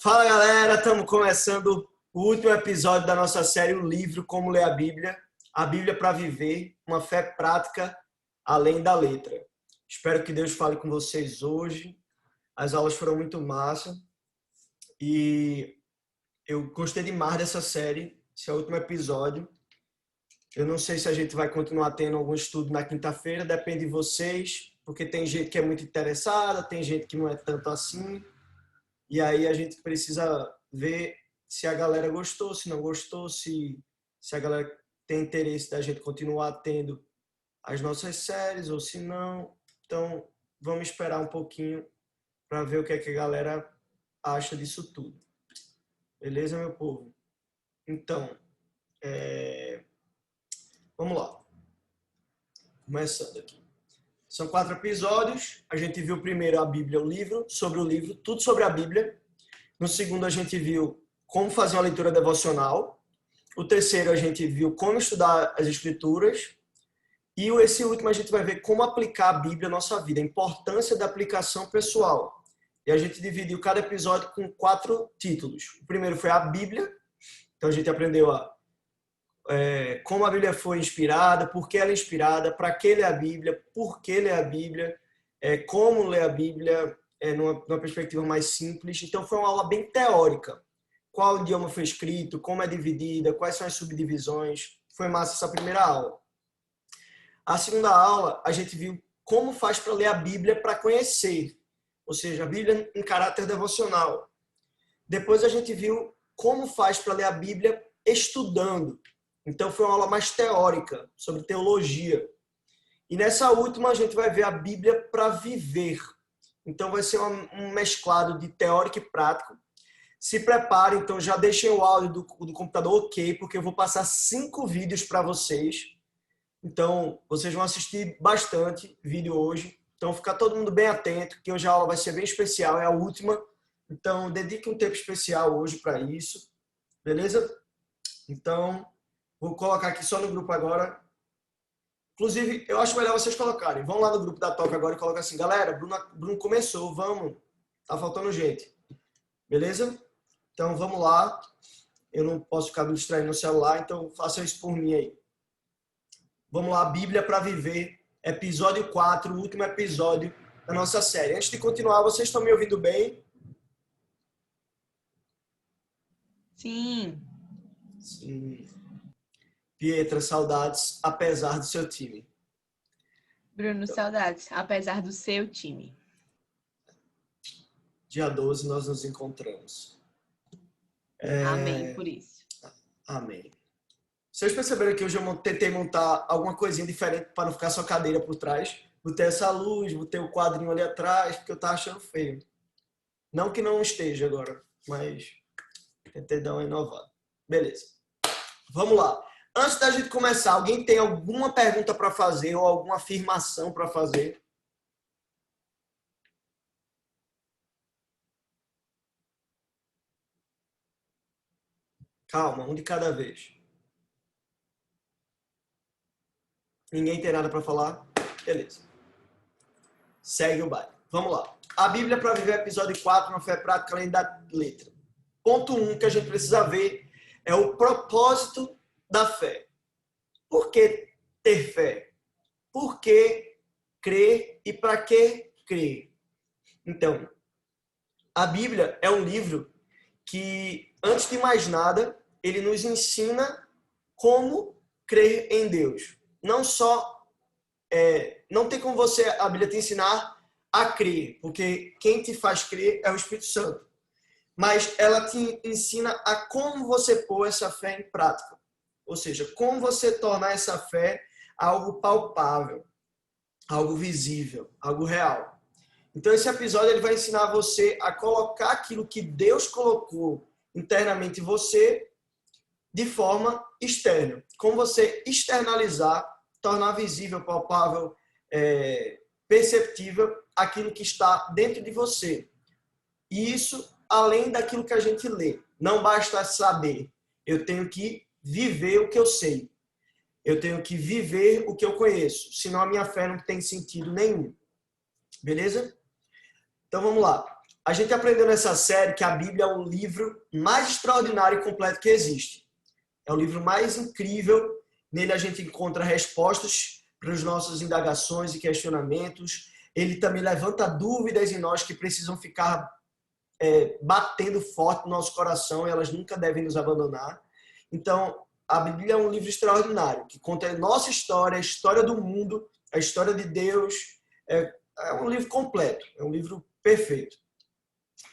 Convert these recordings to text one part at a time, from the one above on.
Fala galera, estamos começando o último episódio da nossa série O Livro Como Ler a Bíblia para Viver, uma fé prática além da letra. Espero que Deus fale com vocês hoje. As aulas foram muito massa e eu gostei demais dessa série. Esse é o último episódio. Eu não sei se a gente vai continuar tendo algum estudo na quinta-feira, depende de vocês, porque tem gente que é muito interessada, tem gente que não é tanto assim. E aí a gente precisa ver se a galera gostou, se não gostou, se a galera tem interesse da gente continuar tendo as nossas séries ou se não. Então, vamos esperar um pouquinho para ver o que é que a galera acha disso tudo. Beleza, meu povo? Então, vamos lá. Começando aqui. São 4 episódios. A gente viu primeiro a Bíblia, o livro, sobre o livro, tudo sobre a Bíblia. No segundo, a gente viu como fazer uma leitura devocional. O terceiro, a gente viu como estudar as Escrituras. E esse último, a gente vai ver como aplicar a Bíblia na nossa vida, a importância da aplicação pessoal. E a gente dividiu cada episódio com 4 títulos. O primeiro foi a Bíblia. Então, a gente aprendeu como a Bíblia foi inspirada, por que ela é inspirada, para que ler a Bíblia, por que ler a Bíblia, como ler a Bíblia numa perspectiva mais simples. Então, foi uma aula bem teórica. Qual idioma foi escrito, como é dividida, quais são as subdivisões. Foi massa essa primeira aula. A segunda aula, a gente viu como faz para ler a Bíblia para conhecer, ou seja, a Bíblia em caráter devocional. Depois a gente viu como faz para ler a Bíblia estudando. Então foi uma aula mais teórica, sobre teologia. E nessa última a gente vai ver a Bíblia para viver. Então vai ser um mesclado de teórico e prático. Se prepare, então já deixem o áudio do computador ok, porque eu vou passar 5 vídeos para vocês. Então, vocês vão assistir bastante vídeo hoje. Então, ficar todo mundo bem atento, que hoje a aula vai ser bem especial, é a última. Então, dedique um tempo especial hoje para isso. Beleza? Então, vou colocar aqui só no grupo agora. Inclusive, eu acho melhor vocês colocarem. Vão lá no grupo da Toca agora e coloquem assim, galera, Bruno começou, vamos. Tá faltando gente. Beleza? Então, vamos lá. Eu não posso ficar me distraindo no celular, então façam isso por mim aí. Vamos lá, Bíblia para Viver, episódio 4, o último episódio da nossa série. Antes de continuar, vocês estão me ouvindo bem? Sim. Sim. Pietra, saudades, apesar do seu time. Bruno, saudades, apesar do seu time. Dia 12 nós nos encontramos. Amém por isso. Amém. Vocês perceberam que hoje eu tentei montar alguma coisinha diferente para não ficar só cadeira por trás? Botei essa luz, botei o quadrinho ali atrás, porque eu tava achando feio. Não que não esteja agora, mas tentei dar uma inovada. Beleza. Vamos lá. Antes da gente começar, alguém tem alguma pergunta para fazer ou alguma afirmação para fazer? Calma, um de cada vez. Ninguém tem nada para falar? Beleza. Segue o baile. Vamos lá. A Bíblia para Viver, episódio 4, uma fé prática além da letra. Ponto 1 que a gente precisa ver é o propósito da fé. Por que ter fé? Por que crer e para que crer? Então, a Bíblia é um livro que, antes de mais nada, ele nos ensina como crer em Deus. Não só, não tem como a Bíblia te ensinar a crer, porque quem te faz crer é o Espírito Santo. Mas ela te ensina a como você pôr essa fé em prática. Ou seja, como você tornar essa fé algo palpável, algo visível, algo real. Então esse episódio ele vai ensinar você a colocar aquilo que Deus colocou internamente em você de forma externa. Como você externalizar, tornar visível, palpável, perceptível aquilo que está dentro de você. E isso além daquilo que a gente lê. Não basta saber. Eu tenho que viver o que eu sei. Eu tenho que viver o que eu conheço. Senão a minha fé não tem sentido nenhum. Beleza? Então vamos lá. a gente aprendeu nessa série que a Bíblia é o livro mais extraordinário e completo que existe. É o livro mais incrível. Nele a gente encontra respostas para as nossas indagações e questionamentos. Ele também levanta dúvidas em nós que precisam ficar batendo forte no nosso coração e elas nunca devem nos abandonar. Então, a Bíblia é um livro extraordinário, que conta a nossa história, a história do mundo, a história de Deus. É um livro completo, é um livro perfeito.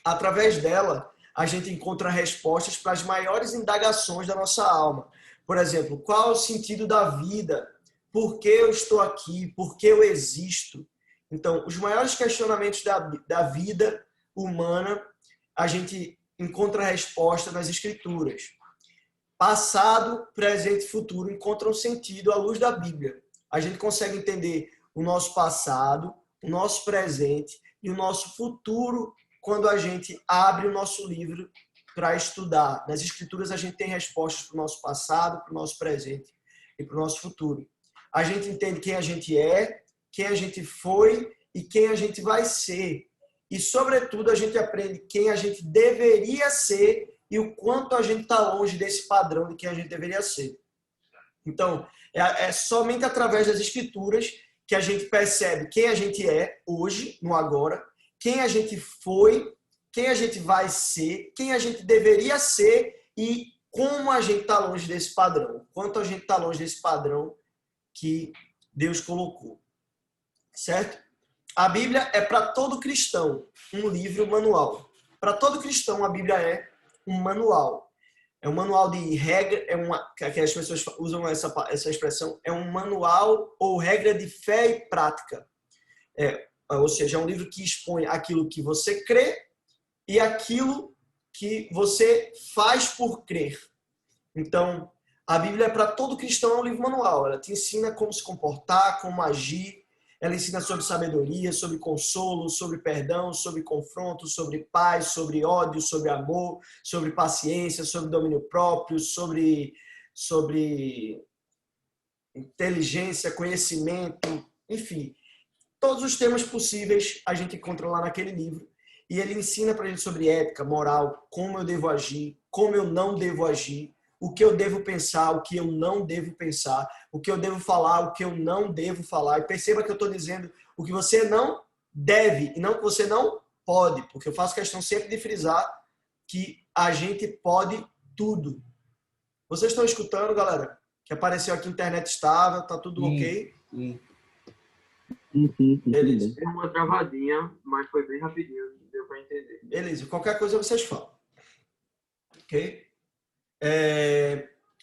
Através dela, a gente encontra respostas para as maiores indagações da nossa alma. Por exemplo, qual é o sentido da vida? Por que eu estou aqui? Por que eu existo? Então, os maiores questionamentos da vida humana, a gente encontra a resposta nas Escrituras. Passado, presente e futuro encontram sentido à luz da Bíblia. A gente consegue entender o nosso passado, o nosso presente e o nosso futuro quando a gente abre o nosso livro para estudar. Nas Escrituras a gente tem respostas para o nosso passado, para o nosso presente e para o nosso futuro. A gente entende quem a gente é, quem a gente foi e quem a gente vai ser. E, sobretudo, a gente aprende quem a gente deveria ser e o quanto a gente está longe desse padrão de quem a gente deveria ser. Então, é somente através das Escrituras que a gente percebe quem a gente é hoje, no agora, quem a gente foi, quem a gente vai ser, quem a gente deveria ser e como a gente está longe desse padrão. Quanto a gente está longe desse padrão que Deus colocou. Certo? A Bíblia é para todo cristão um livro manual. Para todo cristão, a Bíblia é um manual. É um manual de regra, que as pessoas usam essa expressão, é um manual ou regra de fé e prática. Ou seja, é um livro que expõe aquilo que você crê e aquilo que você faz por crer. Então, a Bíblia para todo cristão é um livro manual. Ela te ensina como se comportar, como agir. Ela ensina sobre sabedoria, sobre consolo, sobre perdão, sobre confronto, sobre paz, sobre ódio, sobre amor, sobre paciência, sobre domínio próprio, sobre inteligência, conhecimento, enfim. Todos os temas possíveis a gente encontra lá naquele livro. E ele ensina para a gente sobre ética, moral, como eu devo agir, como eu não devo agir, o que eu devo pensar, o que eu não devo pensar, o que eu devo falar, o que eu não devo falar. E perceba que eu estou dizendo o que você não deve e não o que você não pode, porque eu faço questão sempre de frisar que a gente pode tudo. Vocês estão escutando, galera? Que apareceu aqui internet estável, tá tudo ok? Beleza. Tem uma travadinha, mas foi bem rapidinho, deu para entender. Beleza, qualquer coisa vocês falam. Ok?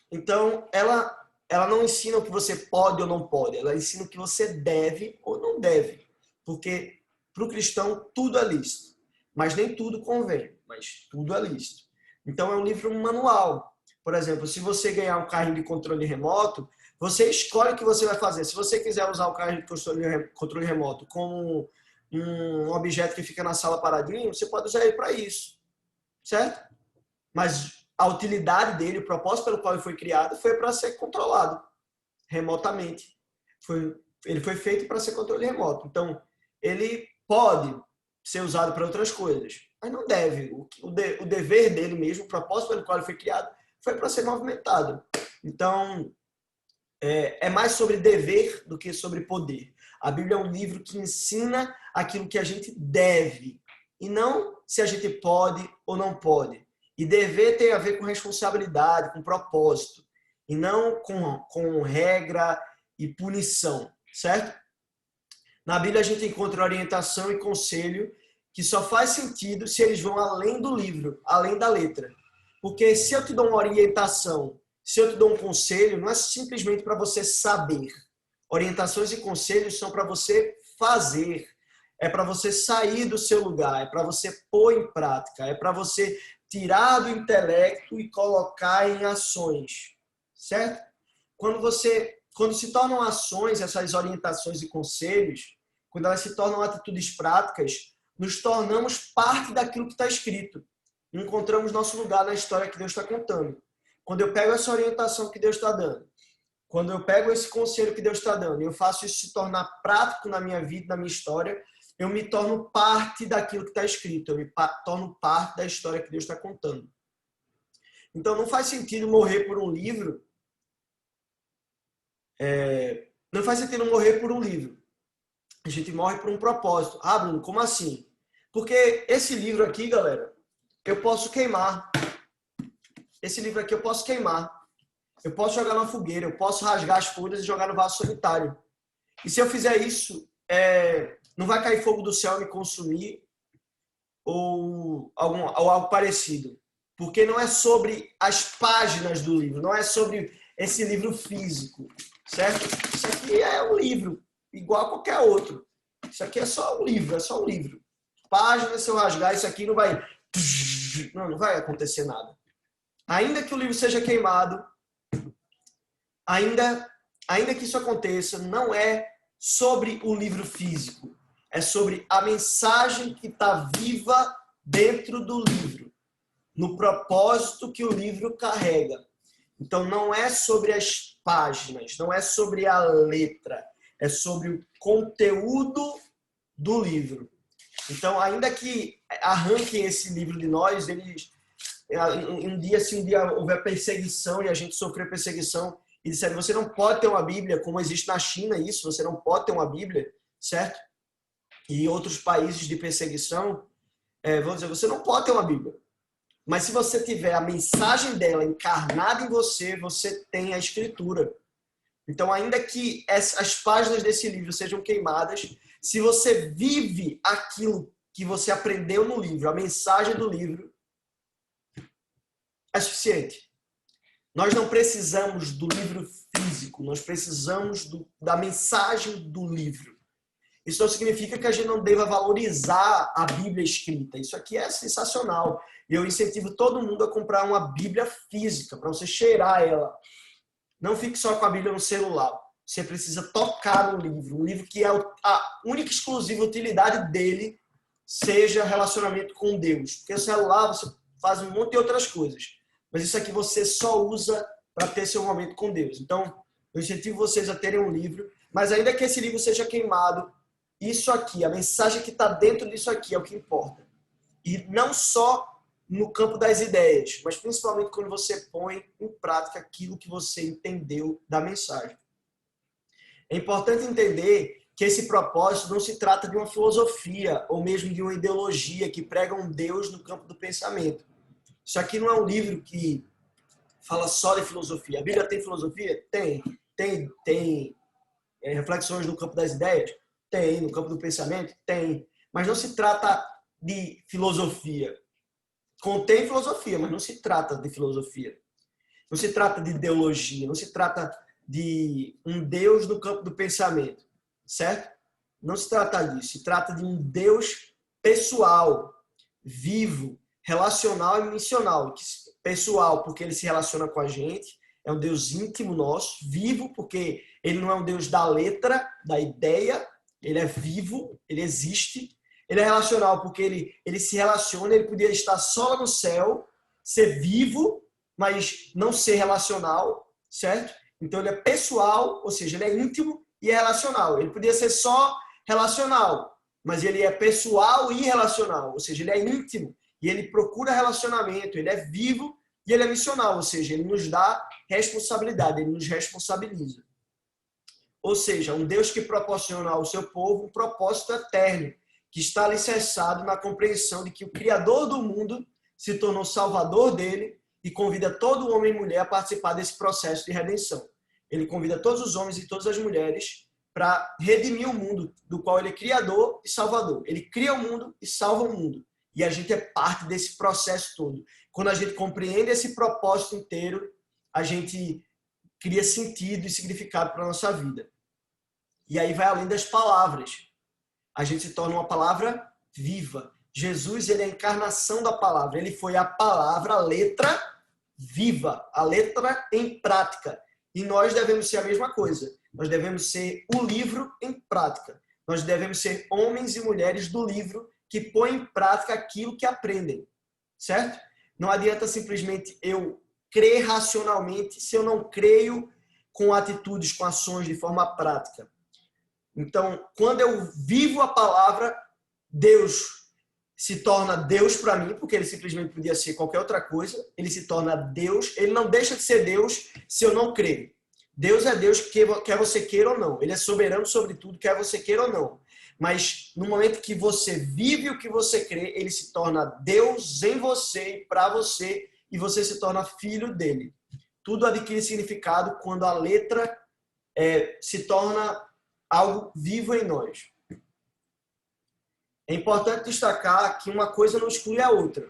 Então, ela não ensina o que você pode ou não pode, ela ensina o que você deve ou não deve. Porque para o cristão tudo é lícito, mas nem tudo convém, mas tudo é lícito. Então, é um livro manual. Por exemplo, se você ganhar um carrinho de controle remoto, você escolhe o que você vai fazer. Se você quiser usar o carrinho de controle remoto como um objeto que fica na sala paradinho, você pode usar ele para isso. Certo? Mas a utilidade dele, o propósito pelo qual ele foi criado, foi para ser controlado remotamente. Ele foi feito para ser controle remoto. Então, ele pode ser usado para outras coisas, mas não deve. O dever dele mesmo, o propósito pelo qual ele foi criado, foi para ser movimentado. Então, é mais sobre dever do que sobre poder. A Bíblia é um livro que ensina aquilo que a gente deve, e não se a gente pode ou não pode. E dever tem a ver com responsabilidade, com propósito, e não com regra e punição, certo? Na Bíblia a gente encontra orientação e conselho que só faz sentido se eles vão além do livro, além da letra. Porque se eu te dou uma orientação, se eu te dou um conselho, não é simplesmente para você saber. Orientações e conselhos são para você fazer. É para você sair do seu lugar, é para você pôr em prática, é para você tirar do intelecto e colocar em ações, certo? Quando se tornam ações, essas orientações e conselhos, quando elas se tornam atitudes práticas, nos tornamos parte daquilo que está escrito. Encontramos nosso lugar na história que Deus está contando. Quando eu pego essa orientação que Deus está dando, quando eu pego esse conselho que Deus está dando e eu faço isso se tornar prático na minha vida, na minha história, eu me torno parte daquilo que está escrito, eu me torno parte da história que Deus está contando. Então não faz sentido morrer por um livro. Não faz sentido morrer por um livro. A gente morre por um propósito. Ah, Bruno, como assim? Porque esse livro aqui, galera, eu posso queimar. Esse livro aqui eu posso queimar. Eu posso jogar na fogueira, eu posso rasgar as folhas e jogar no vaso sanitário. E se eu fizer isso, não vai cair fogo do céu e me consumir ou algo parecido. Porque não é sobre as páginas do livro, não é sobre esse livro físico, certo? Isso aqui é um livro, igual a qualquer outro. Isso aqui é só um livro, é só um livro. Páginas, se eu rasgar isso aqui, não vai acontecer nada. Ainda que o livro seja queimado, ainda que isso aconteça, não é sobre o livro físico. É sobre a mensagem que está viva dentro do livro, no propósito que o livro carrega. Então, não é sobre as páginas, não é sobre a letra, é sobre o conteúdo do livro. Então, ainda que arranquem esse livro de nós, se um dia houver perseguição e a gente sofrer perseguição e disserem, você não pode ter uma Bíblia, como existe na China isso, você não pode ter uma Bíblia, certo? E outros países de perseguição, vão dizer, você não pode ter uma Bíblia. Mas se você tiver a mensagem dela encarnada em você, você tem a Escritura. Então, ainda que as páginas desse livro sejam queimadas, se você vive aquilo que você aprendeu no livro, a mensagem do livro, é suficiente. Nós não precisamos do livro físico, nós precisamos da mensagem do livro. Isso não significa que a gente não deva valorizar a Bíblia escrita. Isso aqui é sensacional. E eu incentivo todo mundo a comprar uma Bíblia física, para você cheirar ela. Não fique só com a Bíblia no celular. Você precisa tocar no livro. Um livro que a única e exclusiva utilidade dele seja relacionamento com Deus. Porque o celular você faz um monte de outras coisas. Mas isso aqui você só usa para ter seu momento com Deus. Então, eu incentivo vocês a terem um livro. Mas ainda que esse livro seja queimado, isso aqui, a mensagem que está dentro disso aqui é o que importa. E não só no campo das ideias, mas principalmente quando você põe em prática aquilo que você entendeu da mensagem. É importante entender que esse propósito não se trata de uma filosofia ou mesmo de uma ideologia que prega um Deus no campo do pensamento. Isso aqui não é um livro que fala só de filosofia. A Bíblia tem filosofia? Tem reflexões no campo das ideias? Tem. No campo do pensamento? Tem. Mas não se trata de filosofia. Contém filosofia, mas não se trata de filosofia. Não se trata de ideologia, não se trata de um Deus no campo do pensamento, certo? Não se trata disso. Se trata de um Deus pessoal, vivo, relacional e missional. Pessoal, porque ele se relaciona com a gente, é um Deus íntimo nosso. Vivo, porque ele não é um Deus da letra, da ideia, ele é vivo, ele existe. Ele é relacional porque ele se relaciona, ele podia estar só no céu, ser vivo, mas não ser relacional, certo? Então ele é pessoal, ou seja, ele é íntimo e é relacional. Ele podia ser só relacional, mas ele é pessoal e relacional, ou seja, ele é íntimo e ele procura relacionamento, ele é vivo e ele é missional, ou seja, ele nos dá responsabilidade, ele nos responsabiliza. Ou seja, um Deus que proporciona ao seu povo um propósito eterno, que está alicerçado na compreensão de que o Criador do mundo se tornou salvador dele e convida todo homem e mulher a participar desse processo de redenção. Ele convida todos os homens e todas as mulheres para redimir o mundo, do qual ele é criador e salvador. Ele cria o mundo e salva o mundo. E a gente é parte desse processo todo. Quando a gente compreende esse propósito inteiro, a gente cria sentido e significado para a nossa vida. E aí vai além das palavras. A gente se torna uma palavra viva. Jesus, ele é a encarnação da palavra. Ele foi a palavra, a letra viva, a letra em prática. E nós devemos ser a mesma coisa. Nós devemos ser o livro em prática. Nós devemos ser homens e mulheres do livro que põem em prática aquilo que aprendem. Certo? Não adianta simplesmente eu crer racionalmente se eu não creio com atitudes, com ações de forma prática. Então, quando eu vivo a palavra, Deus se torna Deus para mim, porque ele simplesmente podia ser qualquer outra coisa. Ele se torna Deus. Ele não deixa de ser Deus se eu não crer. Deus é Deus, quer você queira ou não. Ele é soberano sobre tudo, quer você queira ou não. Mas no momento que você vive o que você crê, ele se torna Deus em você e para você, e você se torna filho dele. Tudo adquire significado quando a letra se torna algo vivo em nós. É importante destacar que uma coisa não exclui a outra.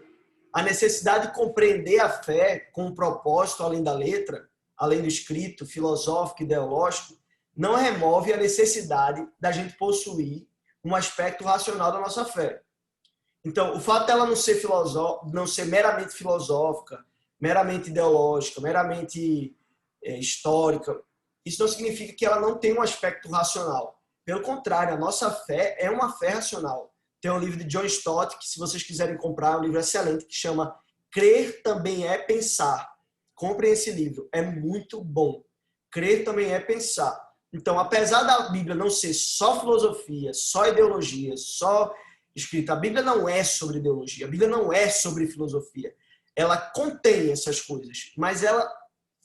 A necessidade de compreender a fé com um propósito além da letra, além do escrito, filosófico, ideológico, não remove a necessidade da gente possuir um aspecto racional da nossa fé. Então, o fato dela não ser meramente filosófica, meramente ideológica, meramente histórica, isso não significa que ela não tem um aspecto racional. Pelo contrário, a nossa fé é uma fé racional. Tem um livro de John Stott, que se vocês quiserem comprar, é um livro excelente, que chama Crer Também é Pensar. Comprem esse livro, é muito bom. Crer também é pensar. Então, apesar da Bíblia não ser só filosofia, só ideologia, só escrita, a Bíblia não é sobre ideologia, a Bíblia não é sobre filosofia. Ela contém essas coisas, mas ela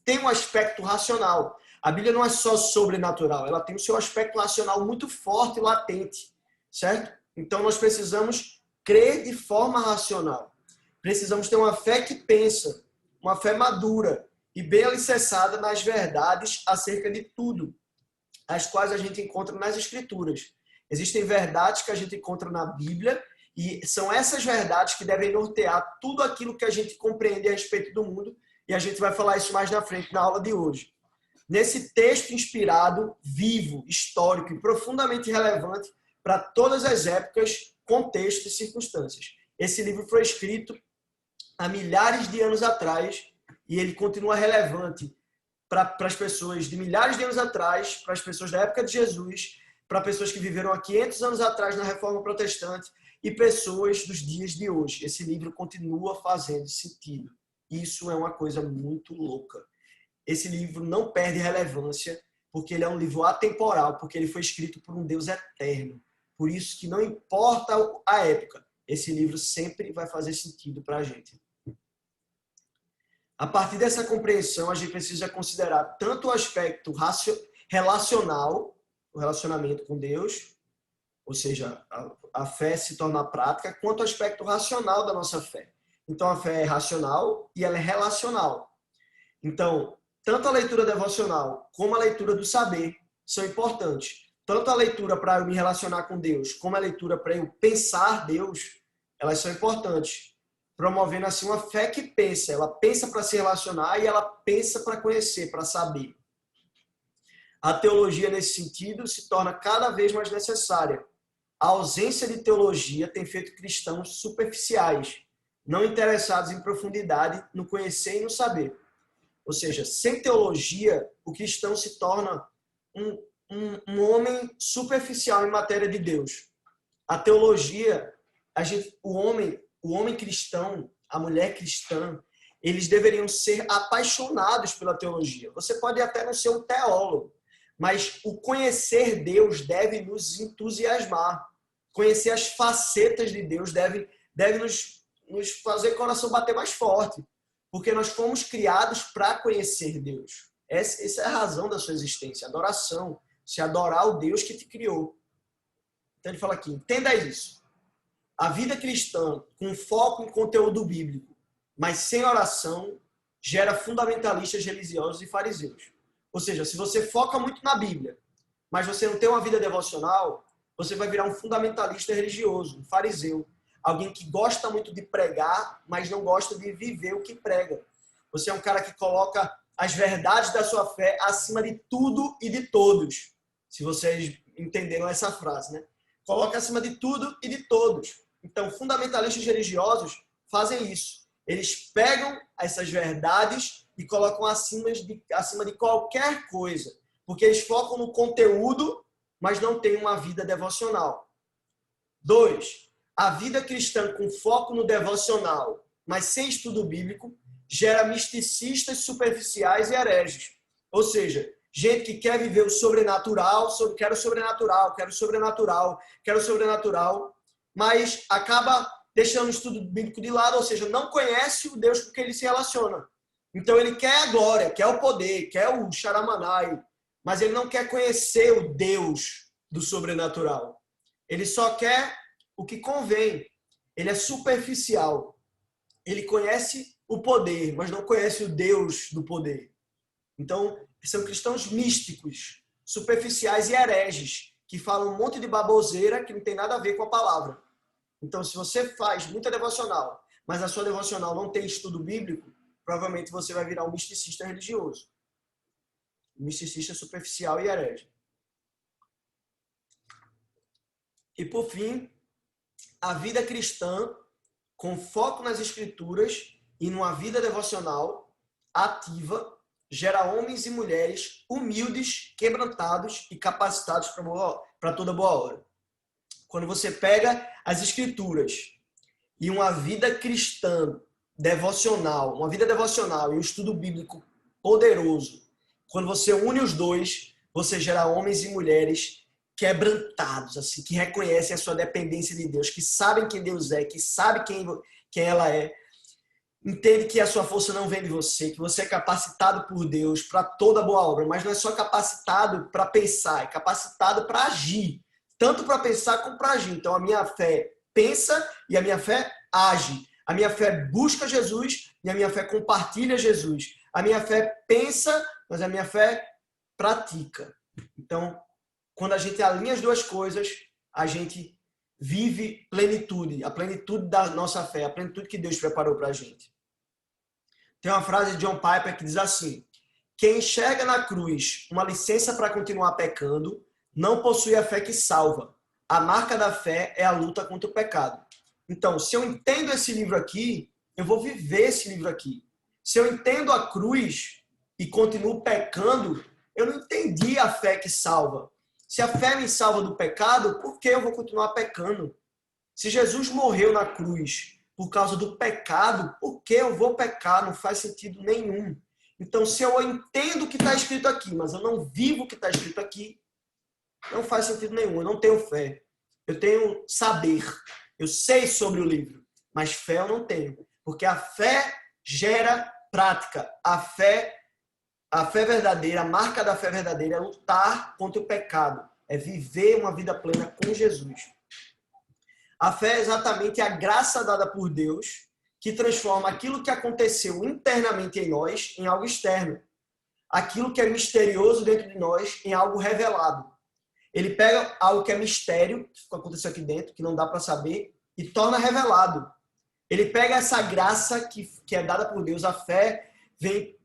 tem um aspecto racional. A Bíblia não é só sobrenatural, ela tem o seu aspecto racional muito forte e latente, certo? Então, nós precisamos crer de forma racional. Precisamos ter uma fé que pensa, uma fé madura e bem alicerçada nas verdades acerca de tudo, as quais a gente encontra nas Escrituras. Existem verdades que a gente encontra na Bíblia e são essas verdades que devem nortear tudo aquilo que a gente compreende a respeito do mundo, e a gente vai falar isso mais na frente na aula de hoje. Nesse texto inspirado, vivo, histórico e profundamente relevante para todas as épocas, contextos e circunstâncias. Esse livro foi escrito há milhares de anos atrás e ele continua relevante para as pessoas de milhares de anos atrás, para as pessoas da época de Jesus, para pessoas que viveram há 500 anos atrás na Reforma Protestante e pessoas dos dias de hoje. Esse livro continua fazendo sentido. Isso é uma coisa muito louca. Esse livro não perde relevância porque ele é um livro atemporal, porque ele foi escrito por um Deus eterno. Por isso que não importa a época, esse livro sempre vai fazer sentido para a gente. A partir dessa compreensão, a gente precisa considerar tanto o aspecto relacional, o relacionamento com Deus, ou seja, a fé se torna prática, quanto o aspecto racional da nossa fé. Então, a fé é racional e ela é relacional. Então, tanto a leitura devocional como a leitura do saber são importantes. Tanto a leitura para eu me relacionar com Deus, como a leitura para eu pensar Deus, elas são importantes. Promovendo assim uma fé que pensa. Ela pensa para se relacionar e ela pensa para conhecer, para saber. A teologia, nesse sentido, se torna cada vez mais necessária. A ausência de teologia tem feito cristãos superficiais, não interessados em profundidade no conhecer e no saber. Ou seja, sem teologia, o cristão se torna um homem superficial em matéria de Deus. A teologia, o homem cristão, a mulher cristã, eles deveriam ser apaixonados pela teologia. Você pode até não ser um teólogo, mas o conhecer Deus deve nos entusiasmar. Conhecer as facetas de Deus deve nos fazer o coração bater mais forte. Porque nós fomos criados para conhecer Deus. Essa é a razão da sua existência, adoração. Se adorar o Deus que te criou. Então ele fala aqui, entenda isso. A vida cristã, com foco em conteúdo bíblico, mas sem oração, gera fundamentalistas religiosos e fariseus. Ou seja, se você foca muito na Bíblia, mas você não tem uma vida devocional, você vai virar um fundamentalista religioso, um fariseu. Alguém que gosta muito de pregar, mas não gosta de viver o que prega. Você é um cara que coloca as verdades da sua fé acima de tudo e de todos. Se vocês entenderam essa frase, né? Coloca acima de tudo e de todos. Então, fundamentalistas religiosos fazem isso. Eles pegam essas verdades e colocam acima de qualquer coisa. Porque eles focam no conteúdo, mas não têm uma vida devocional. 2. A vida cristã com foco no devocional, mas sem estudo bíblico, gera misticistas superficiais e hereges. Ou seja, gente que quer viver o sobrenatural, quero sobrenatural, quero sobrenatural, quero sobrenatural, mas acaba deixando o estudo bíblico de lado, ou seja, não conhece o Deus com quem ele se relaciona. Então ele quer a glória, quer o poder, quer o Xaramanai, mas ele não quer conhecer o Deus do sobrenatural. Ele só quer o que convém. Ele é superficial. Ele conhece o poder, mas não conhece o Deus do poder. Então, são cristãos místicos, superficiais e hereges, que falam um monte de baboseira que não tem nada a ver com a palavra. Então, se você faz muita devocional, mas a sua devocional não tem estudo bíblico, provavelmente você vai virar um misticista religioso. Um misticista superficial e herege. E, por fim, a vida cristã, com foco nas escrituras e numa vida devocional ativa, gera homens e mulheres humildes, quebrantados e capacitados para toda boa obra. Quando você pega as escrituras e uma vida cristã devocional, uma vida devocional e um estudo bíblico poderoso, quando você une os dois, você gera homens e mulheres quebrantados, assim, que reconhecem a sua dependência de Deus, que sabem quem Deus é, que sabem quem ela é, entende que a sua força não vem de você, que você é capacitado por Deus para toda boa obra, mas não é só capacitado para pensar, é capacitado para agir, tanto para pensar como para agir. Então a minha fé pensa e a minha fé age. A minha fé busca Jesus e a minha fé compartilha Jesus. A minha fé pensa, mas a minha fé pratica. Então, quando a gente alinha as duas coisas, a gente vive plenitude, a plenitude da nossa fé, a plenitude que Deus preparou para a gente. Tem uma frase de John Piper que diz assim: quem enxerga na cruz uma licença para continuar pecando, não possui a fé que salva. A marca da fé é a luta contra o pecado. Então, se eu entendo esse livro aqui, eu vou viver esse livro aqui. Se eu entendo a cruz e continuo pecando, eu não entendi a fé que salva. Se a fé me salva do pecado, por que eu vou continuar pecando? Se Jesus morreu na cruz por causa do pecado, por que eu vou pecar? Não faz sentido nenhum. Então, se eu entendo o que está escrito aqui, mas eu não vivo o que está escrito aqui, não faz sentido nenhum. Eu não tenho fé. Eu tenho saber. Eu sei sobre o livro, mas fé eu não tenho. Porque a fé gera prática. A fé verdadeira, a marca da fé verdadeira é lutar contra o pecado. É viver uma vida plena com Jesus. A fé é exatamente a graça dada por Deus que transforma aquilo que aconteceu internamente em nós em algo externo. Aquilo que é misterioso dentro de nós em algo revelado. Ele pega algo que é mistério, que aconteceu aqui dentro, que não dá para saber, e torna revelado. Ele pega essa graça que é dada por Deus, a fé vem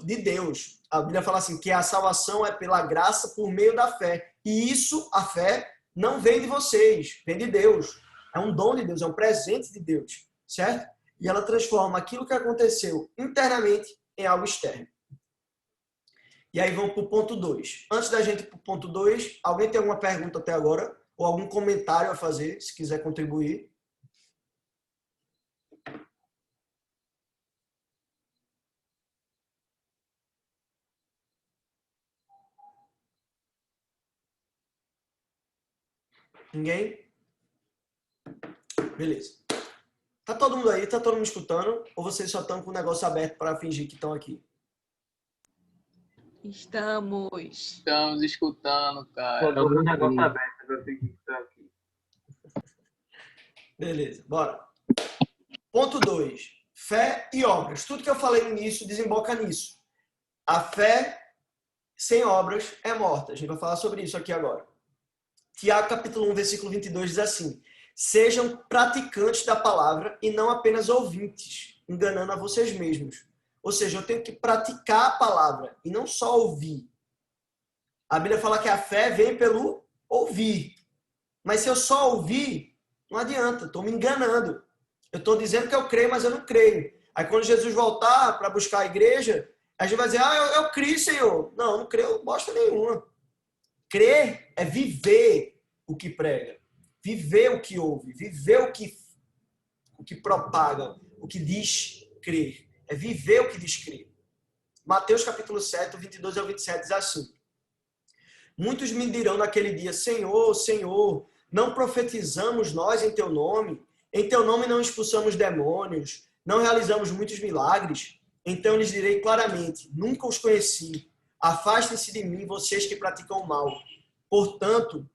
de Deus. A Bíblia fala assim, que a salvação é pela graça por meio da fé. E isso, a fé, não vem de vocês, vem de Deus. É um dom de Deus, é um presente de Deus, certo? E ela transforma aquilo que aconteceu internamente em algo externo. E aí vamos para o ponto 2. Antes da gente ir para o ponto 2, alguém tem alguma pergunta até agora? Ou algum comentário a fazer, se quiser contribuir? Ninguém? Beleza. Tá todo mundo aí? Tá todo mundo escutando? Ou vocês só estão com o negócio aberto para fingir que estão aqui? Estamos escutando, cara. Só tô com o negócio aberto para fingir que tá aqui. Beleza, bora. Ponto 2. Fé e obras. Tudo que eu falei no início desemboca nisso. A fé sem obras é morta. A gente vai falar sobre isso aqui agora. Tiago, capítulo 1, versículo 22, diz assim: sejam praticantes da palavra e não apenas ouvintes, enganando a vocês mesmos. Ou seja, eu tenho que praticar a palavra e não só ouvir. A Bíblia fala que a fé vem pelo ouvir. Mas se eu só ouvir, não adianta, estou me enganando. Eu estou dizendo que eu creio, mas eu não creio. Aí quando Jesus voltar para buscar a igreja, a gente vai dizer, eu criei, Senhor. Não, não creio bosta nenhuma. Crer é viver o que prega. Viver o que ouve. Viver o que propaga. O que diz crer. É viver o que diz crer. Mateus capítulo 7, 22 ao 27 diz assim: muitos me dirão naquele dia, Senhor, Senhor, Não profetizamos nós em teu nome não expulsamos demônios, não realizamos muitos milagres? Então lhes direi claramente, nunca os conheci. Afastem-se de mim, vocês que praticam o mal. Portanto,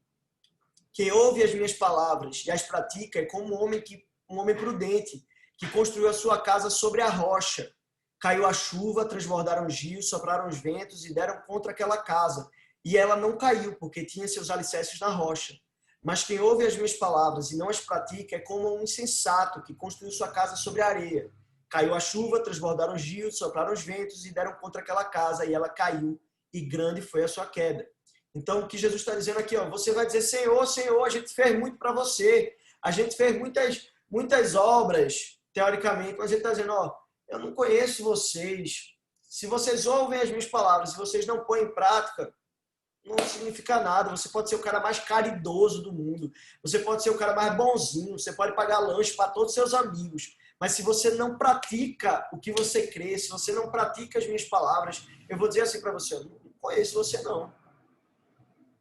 quem ouve as minhas palavras e as pratica é como um homem prudente, que construiu a sua casa sobre a rocha. Caiu a chuva, transbordaram os rios, sopraram os ventos e deram contra aquela casa. E ela não caiu, porque tinha seus alicerces na rocha. Mas quem ouve as minhas palavras e não as pratica é como um insensato que construiu sua casa sobre a areia. Caiu a chuva, transbordaram os rios, sopraram os ventos e deram contra aquela casa, e ela caiu, e grande foi a sua queda. Então, o que Jesus está dizendo aqui, você vai dizer, Senhor, Senhor, a gente fez muito para você, a gente fez muitas obras, teoricamente, mas ele está dizendo, eu não conheço vocês. Se vocês ouvem as minhas palavras, se vocês não põem em prática, não significa nada. Você pode ser o cara mais caridoso do mundo, você pode ser o cara mais bonzinho, você pode pagar lanche para todos os seus amigos, mas se você não pratica o que você crê, se você não pratica as minhas palavras, eu vou dizer assim para você, eu não conheço você não.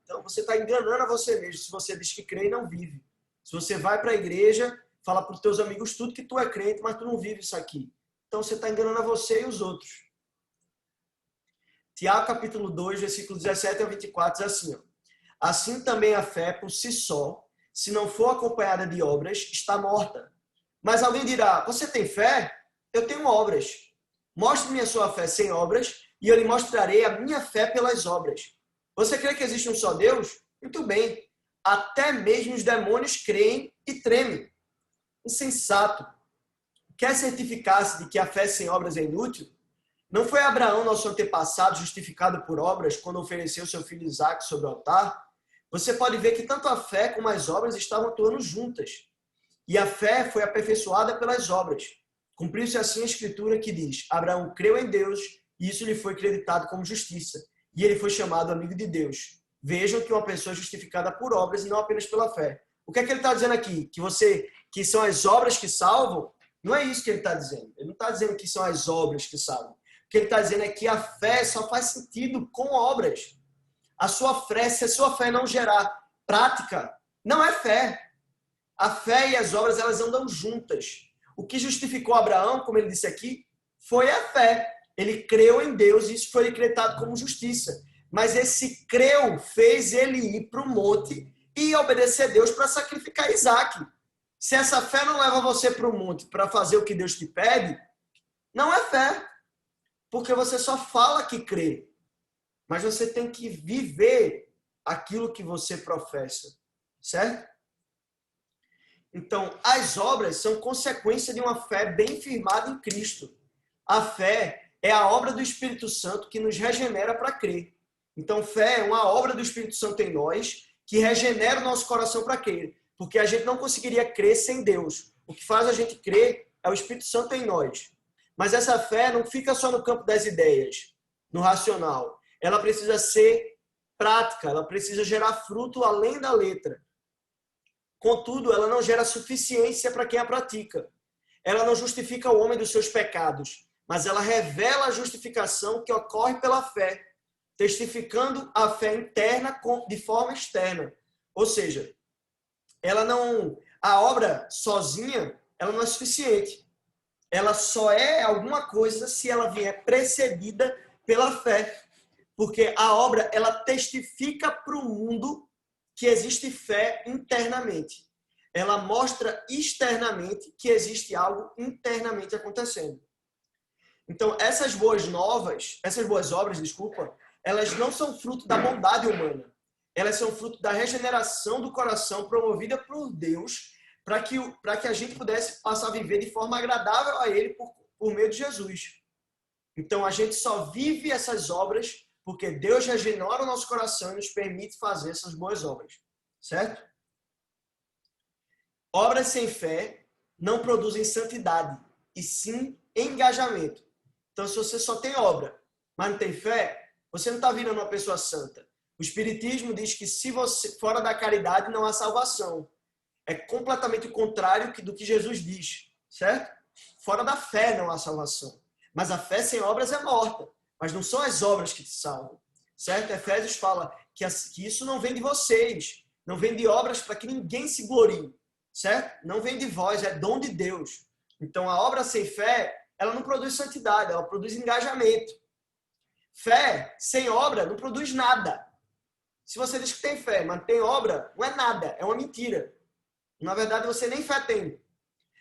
Então você está enganando a você mesmo se você diz que crê e não vive. Se você vai para a igreja, fala para os teus amigos tudo que tu é crente, mas tu não vive isso aqui. Então você está enganando a você e os outros. Tiago capítulo 2, versículo 17 ao 24, diz assim, assim também a fé por si só, se não for acompanhada de obras, está morta. Mas alguém dirá, você tem fé? Eu tenho obras. Mostre-me a sua fé sem obras, e eu lhe mostrarei a minha fé pelas obras. Você crê que existe um só Deus? Muito bem. Até mesmo os demônios creem e tremem. Insensato. Quer certificar-se de que a fé sem obras é inútil? Não foi Abraão, nosso antepassado, justificado por obras quando ofereceu seu filho Isaque sobre o altar? Você pode ver que tanto a fé como as obras estavam atuando juntas. E a fé foi aperfeiçoada pelas obras. Cumpriu-se assim a escritura que diz, Abraão creu em Deus e isso lhe foi creditado como justiça. E ele foi chamado amigo de Deus. Vejam que uma pessoa é justificada por obras e não apenas pela fé. O que é que ele está dizendo aqui? Que são as obras que salvam? Não é isso que ele está dizendo. Ele não está dizendo que são as obras que salvam. O que ele está dizendo é que a fé só faz sentido com obras. Se a sua fé não gerar prática, não é fé. A fé e as obras, elas andam juntas. O que justificou Abraão, como ele disse aqui, foi a fé. Ele creu em Deus e isso foi acreditado como justiça. Mas esse creu fez ele ir para o monte e obedecer a Deus para sacrificar Isaque. Se essa fé não leva você para o monte para fazer o que Deus te pede, não é fé. Porque você só fala que crê, mas você tem que viver aquilo que você professa, certo? Então, as obras são consequência de uma fé bem firmada em Cristo. A fé é a obra do Espírito Santo que nos regenera para crer. Então, fé é uma obra do Espírito Santo em nós que regenera o nosso coração para crer, porque a gente não conseguiria crer sem Deus. O que faz a gente crer é o Espírito Santo em nós. Mas essa fé não fica só no campo das ideias, no racional. Ela precisa ser prática, ela precisa gerar fruto além da letra. Contudo, ela não gera suficiência para quem a pratica. Ela não justifica o homem dos seus pecados, mas ela revela a justificação que ocorre pela fé, testificando a fé interna de forma externa. Ou seja, a obra sozinha, ela não é suficiente. Ela só é alguma coisa se ela vier precedida pela fé. Porque a obra, ela testifica para o mundo que existe fé internamente. Ela mostra externamente que existe algo internamente acontecendo. Então, essas boas obras, elas não são fruto da bondade humana. Elas são fruto da regeneração do coração promovida por Deus para que a gente pudesse passar a viver de forma agradável a Ele por meio de Jesus. Então, a gente só vive essas obras porque Deus regenera o nosso coração e nos permite fazer essas boas obras. Certo? Obras sem fé não produzem santidade, e sim engajamento. Então, se você só tem obra, mas não tem fé, você não está virando uma pessoa santa. O Espiritismo diz que se você fora da caridade não há salvação. É completamente o contrário do que Jesus diz, certo? Fora da fé não há salvação. Mas a fé sem obras é morta. Mas não são as obras que te salvam, certo? Efésios fala que isso não vem de vocês. não vem de obras para que ninguém se glorie, certo? Não vem de vós, é dom de Deus. Então, a obra sem fé, ela não produz santidade, ela produz engajamento. Fé sem obra não produz nada. Se você diz que tem fé, mas tem obra, não é nada, é uma mentira. Na verdade, você nem fé tem.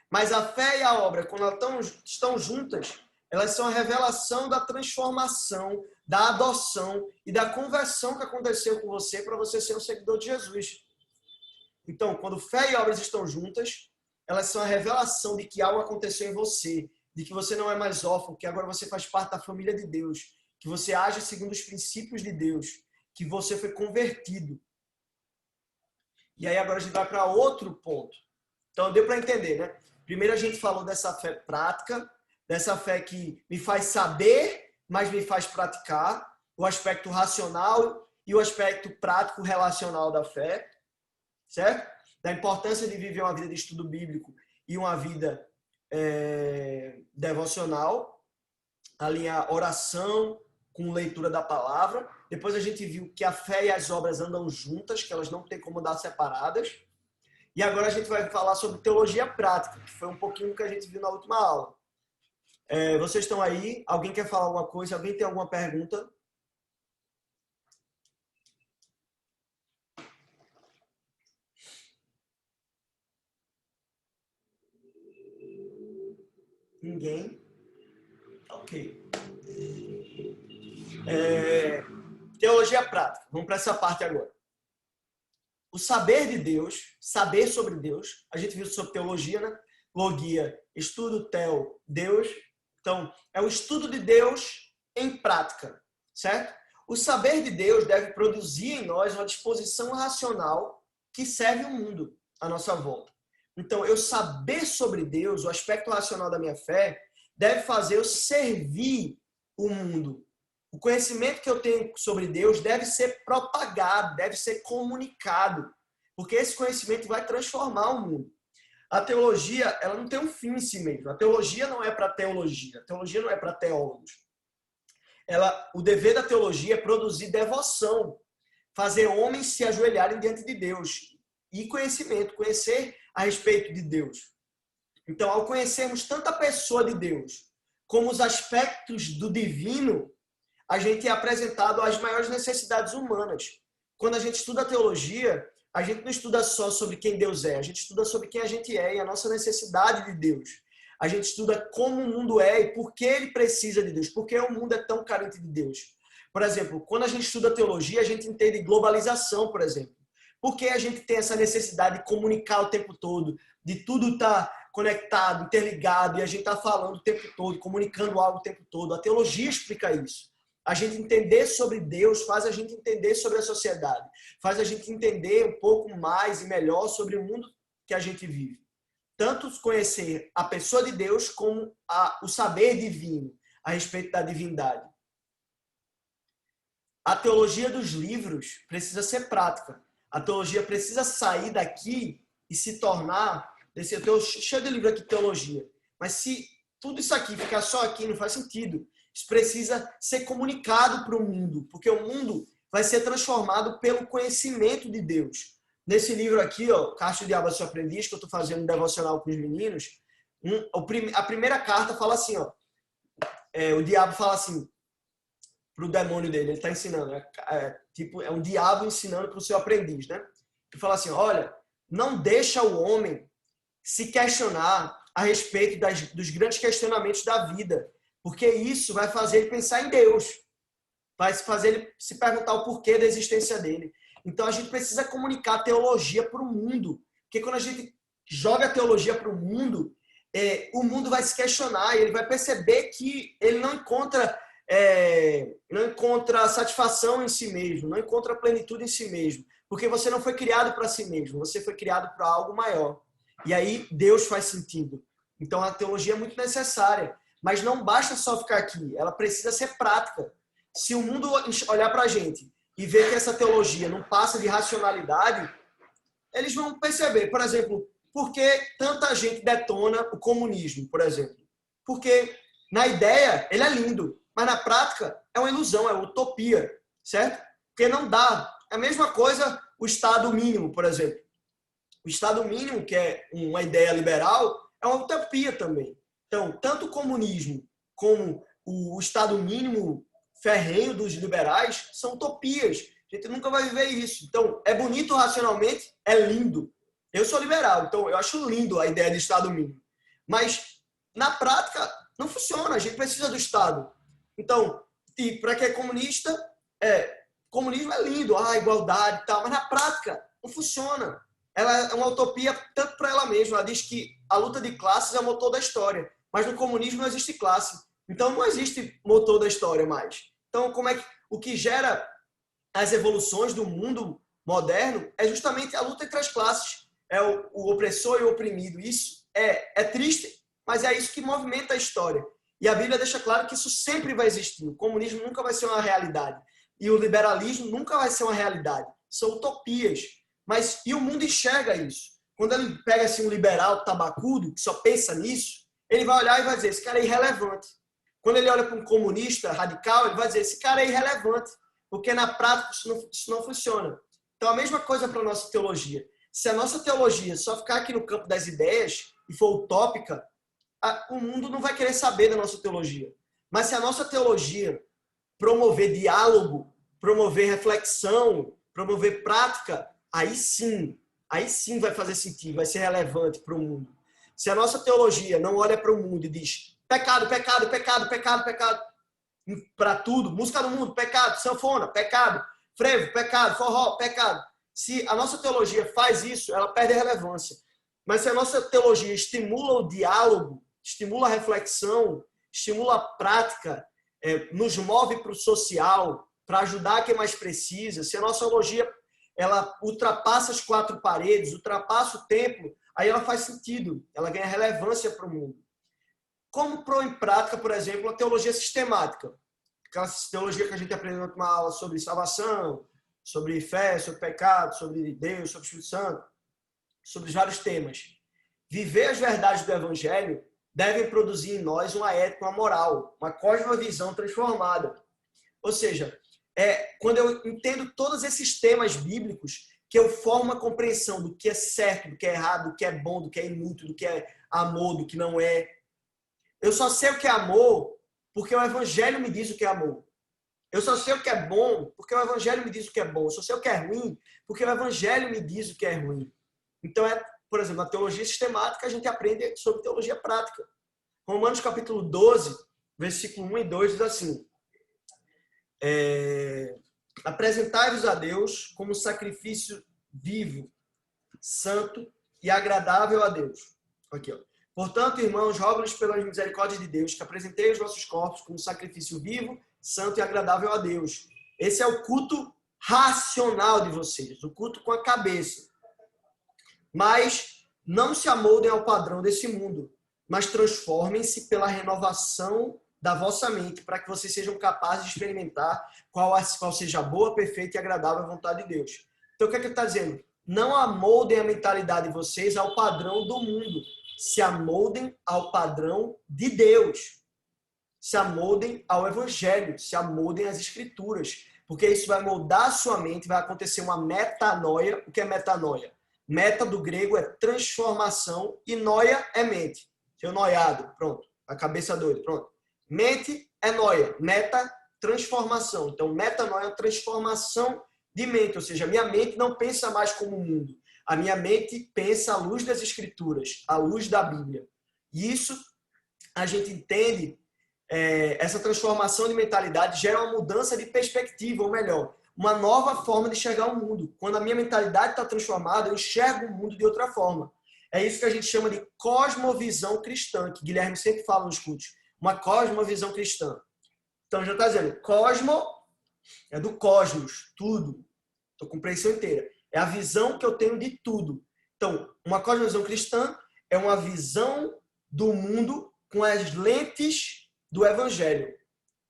Mas a fé e a obra, quando elas estão juntas, elas são a revelação da transformação, da adoção e da conversão que aconteceu com você para você ser um seguidor de Jesus. Então, quando fé e obras estão juntas, elas são a revelação de que algo aconteceu em você, de que você não é mais órfão, que agora você faz parte da família de Deus, que você age segundo os princípios de Deus, que você foi convertido. E aí agora a gente vai para outro ponto. Então, deu para entender, né? Primeiro a gente falou dessa fé prática, dessa fé que me faz saber, mas me faz praticar, o aspecto racional e o aspecto prático relacional da fé, certo? Da importância de viver uma vida de estudo bíblico e uma vida devocional, alinhar oração com leitura da palavra. Depois a gente viu que a fé e as obras andam juntas, que elas não têm como andar separadas. E agora a gente vai falar sobre teologia prática, que foi um pouquinho que a gente viu na última aula. Vocês estão aí? Alguém quer falar alguma coisa? Alguém tem alguma pergunta? Ninguém? Ok. Teologia prática. Vamos para essa parte agora. O saber de Deus, saber sobre Deus, a gente viu sobre teologia, né? Logia, estudo, tel, Deus. Então, é o estudo de Deus em prática, certo? O saber de Deus deve produzir em nós uma disposição racional que serve o mundo à nossa volta. Então, eu saber sobre Deus, o aspecto racional da minha fé, deve fazer eu servir o mundo. O conhecimento que eu tenho sobre Deus deve ser propagado, deve ser comunicado, porque esse conhecimento vai transformar o mundo. A teologia, ela não tem um fim em si mesma. A teologia não é para teologia. A teologia não é para teólogos. O dever da teologia é produzir devoção, fazer homens se ajoelharem diante de Deus e conhecimento, conhecer a respeito de Deus. Então, ao conhecermos tanto a pessoa de Deus como os aspectos do divino, a gente é apresentado às maiores necessidades humanas. Quando a gente estuda a teologia, a gente não estuda só sobre quem Deus é, a gente estuda sobre quem a gente é e a nossa necessidade de Deus. A gente estuda como o mundo é e por que ele precisa de Deus, por que o mundo é tão carente de Deus. Por exemplo, quando a gente estuda teologia, a gente entende globalização, por exemplo. Por que a gente tem essa necessidade de comunicar o tempo todo, de tudo estar conectado, interligado, e a gente está falando o tempo todo, comunicando algo o tempo todo. A teologia explica isso. A gente entender sobre Deus faz a gente entender sobre a sociedade, faz a gente entender um pouco mais e melhor sobre o mundo que a gente vive. Tanto conhecer a pessoa de Deus como o saber divino a respeito da divindade. A teologia dos livros precisa ser prática. A teologia precisa sair daqui e se tornar... Eu estou cheio de livro aqui de teologia, mas se tudo isso aqui ficar só aqui, não faz sentido. Isso precisa ser comunicado para o mundo, porque o mundo vai ser transformado pelo conhecimento de Deus. Nesse livro aqui, ó, Caixa do Diabo, Seu Aprendiz, que eu estou fazendo um devocional com os meninos, a primeira carta fala assim, ó, o diabo fala assim para o demônio dele, ele está ensinando, é um diabo ensinando para o seu aprendiz, né? Ele fala assim, olha, não deixa o homem se questionar a respeito dos grandes questionamentos da vida, porque isso vai fazer ele pensar em Deus, vai fazer ele se perguntar o porquê da existência dele. Então a gente precisa comunicar a teologia para o mundo, porque quando a gente joga a teologia para o mundo vai se questionar e ele vai perceber que ele não encontra satisfação em si mesmo, não encontra plenitude em si mesmo, porque você não foi criado para si mesmo, você foi criado para algo maior. E aí Deus faz sentido. Então a teologia é muito necessária, mas não basta só ficar aqui, ela precisa ser prática. Se o mundo olhar para a gente e ver que essa teologia não passa de racionalidade, eles vão perceber, por exemplo, por que tanta gente detona o comunismo, por exemplo. Porque na ideia ele é lindo, mas na prática é uma ilusão, é uma utopia, certo? Porque não dá. É a mesma coisa o Estado mínimo, por exemplo. O Estado mínimo, que é uma ideia liberal, é uma utopia também. Então, tanto o comunismo como o Estado mínimo ferrenho dos liberais são utopias. A gente nunca vai viver isso. Então, é bonito racionalmente, é lindo. Eu sou liberal, então eu acho lindo a ideia de Estado mínimo. Mas, na prática, não funciona. A gente precisa do Estado. Então, e para quem é comunista, comunismo é lindo, igualdade e tal, mas na prática não funciona. Ela é uma utopia tanto para ela mesma. Ela diz que a luta de classes é o motor da história, mas no comunismo não existe classe. Então não existe motor da história mais. Então o que gera as evoluções do mundo moderno é justamente a luta entre as classes. É o opressor e o oprimido. Isso é triste, mas é isso que movimenta a história. E a Bíblia deixa claro que isso sempre vai existir. O comunismo nunca vai ser uma realidade. E o liberalismo nunca vai ser uma realidade. São utopias. E o mundo enxerga isso. Quando ele pega assim, um liberal tabacudo, que só pensa nisso, ele vai olhar e vai dizer, esse cara é irrelevante. Quando ele olha para um comunista radical, ele vai dizer, esse cara é irrelevante. Porque na prática isso não funciona. Então a mesma coisa para a nossa teologia. Se a nossa teologia só ficar aqui no campo das ideias e for utópica, o mundo não vai querer saber da nossa teologia. Mas se a nossa teologia promover diálogo, promover reflexão, promover prática, aí sim vai fazer sentido, vai ser relevante para o mundo. Se a nossa teologia não olha para o mundo e diz pecado, pecado, pecado, pecado, pecado, para tudo, música do mundo, pecado, sanfona, pecado, frevo, pecado, forró, pecado. Se a nossa teologia faz isso, ela perde a relevância. Mas se a nossa teologia estimula o diálogo, estimula a reflexão, estimula a prática, nos move para o social, para ajudar quem mais precisa, se a nossa teologia ela ultrapassa as quatro paredes, ultrapassa o templo, aí ela faz sentido, ela ganha relevância para o mundo. Como pôr em prática, por exemplo, a teologia sistemática? Aquela teologia que a gente aprendeu numa aula sobre salvação, sobre fé, sobre pecado, sobre Deus, sobre o Espírito Santo, sobre vários temas. Viver as verdades do Evangelho devem produzir em nós uma ética, uma moral, uma cosmovisão transformada. Ou seja, quando eu entendo todos esses temas bíblicos, que eu formo uma compreensão do que é certo, do que é errado, do que é bom, do que é inútil, do que é amor, do que não é. Eu só sei o que é amor porque o Evangelho me diz o que é amor. Eu só sei o que é bom porque o Evangelho me diz o que é bom. Eu só sei o que é ruim porque o Evangelho me diz o que é ruim. Então, por exemplo, na teologia sistemática, a gente aprende sobre teologia prática. Romanos capítulo 12, versículo 1 e 2 diz assim: apresentai-vos a Deus como sacrifício vivo, santo e agradável a Deus. Aqui, ó. Portanto, irmãos, rogo-lhes pelas misericórdias de Deus que apresentei os vossos corpos como sacrifício vivo, santo e agradável a Deus. Esse é o culto racional de vocês, o culto com a cabeça. Mas não se amoldem ao padrão desse mundo, mas transformem-se pela renovação da vossa mente, para que vocês sejam capazes de experimentar qual seja a boa, perfeita e agradável vontade de Deus. Então, o que é que ele está dizendo? Não amoldem a mentalidade de vocês ao padrão do mundo. Se amoldem ao padrão de Deus. Se amoldem ao Evangelho. Se amoldem às Escrituras. Porque isso vai moldar a sua mente, vai acontecer uma metanoia. O que é metanoia? Meta do grego é transformação e noia é mente. Seu noiado, pronto. A cabeça doida, pronto. Mente é noia. Meta, transformação. Então, metanoia é transformação de mente. Ou seja, a minha mente não pensa mais como o mundo. A minha mente pensa à luz das Escrituras, à luz da Bíblia. E isso, a gente entende, essa transformação de mentalidade gera uma mudança de perspectiva, ou melhor, uma nova forma de enxergar o mundo. Quando a minha mentalidade está transformada, eu enxergo o mundo de outra forma. É isso que a gente chama de cosmovisão cristã, que Guilherme sempre fala nos cultos. Uma cosmovisão cristã. Então, já está dizendo, cosmo é do cosmos, tudo. A compreensão inteira. É a visão que eu tenho de tudo. Então, uma cosmovisão cristã é uma visão do mundo com as lentes do Evangelho.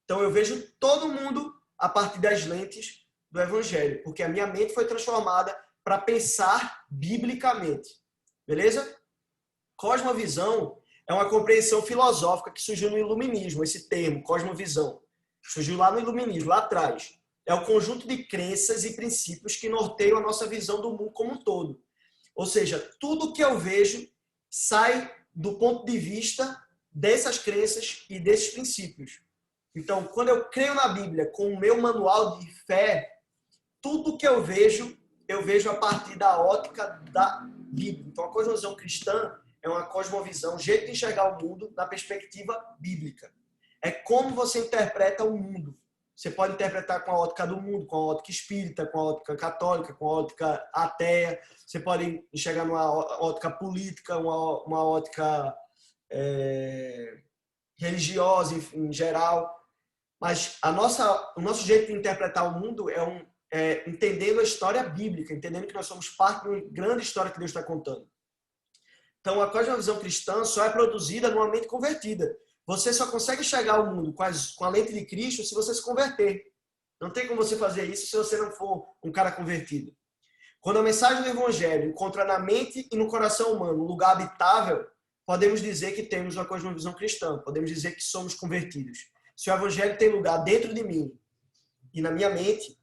Então, eu vejo todo mundo a partir das lentes do Evangelho, porque a minha mente foi transformada para pensar biblicamente. Beleza? Cosmovisão é uma compreensão filosófica que surgiu no Iluminismo, esse termo, cosmovisão. Surgiu lá no Iluminismo, lá atrás. é o conjunto de crenças e princípios que norteiam a nossa visão do mundo como um todo. Ou seja, tudo que eu vejo sai do ponto de vista dessas crenças e desses princípios. Então, quando eu creio na Bíblia com o meu manual de fé, tudo que eu vejo a partir da ótica da Bíblia. Então, a cosmovisão cristã é uma cosmovisão, um jeito de enxergar o mundo na perspectiva bíblica. É como você interpreta o mundo. Você pode interpretar com a ótica do mundo, com a ótica espírita, com a ótica católica, com a ótica ateia. Você pode enxergar numa ótica política, uma ótica religiosa em geral. Mas o nosso jeito de interpretar o mundo é entendendo a história bíblica, entendendo que nós somos parte de uma grande história que Deus está contando. Então, a cosmovisão cristã só é produzida numa mente convertida. Você só consegue enxergar o mundo com a lente de Cristo se você se converter. Não tem como você fazer isso se você não for um cara convertido. Quando a mensagem do Evangelho encontra na mente e no coração humano um lugar habitável, podemos dizer que temos uma cosmovisão cristã, podemos dizer que somos convertidos. Se o Evangelho tem lugar dentro de mim e na minha mente,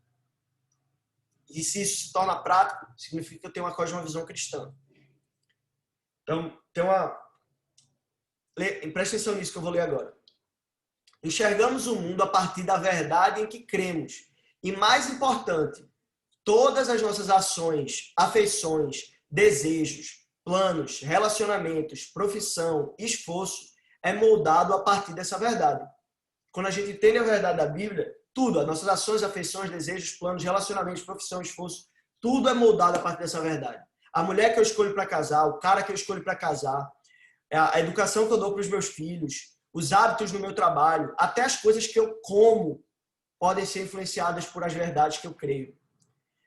e se isso se torna prático, significa que eu tenho uma cosmovisão cristã. Então, presta atenção nisso que eu vou ler agora. Enxergamos o mundo a partir da verdade em que cremos. E mais importante, todas as nossas ações, afeições, desejos, planos, relacionamentos, profissão, esforço é moldado a partir dessa verdade. Quando a gente entende a verdade da Bíblia, tudo, as nossas ações, afeições, desejos, planos, relacionamentos, profissão, esforço, tudo é moldado a partir dessa verdade. A mulher que eu escolho para casar, o cara que eu escolho para casar, a educação que eu dou para os meus filhos, os hábitos no meu trabalho, até as coisas que eu como podem ser influenciadas por as verdades que eu creio.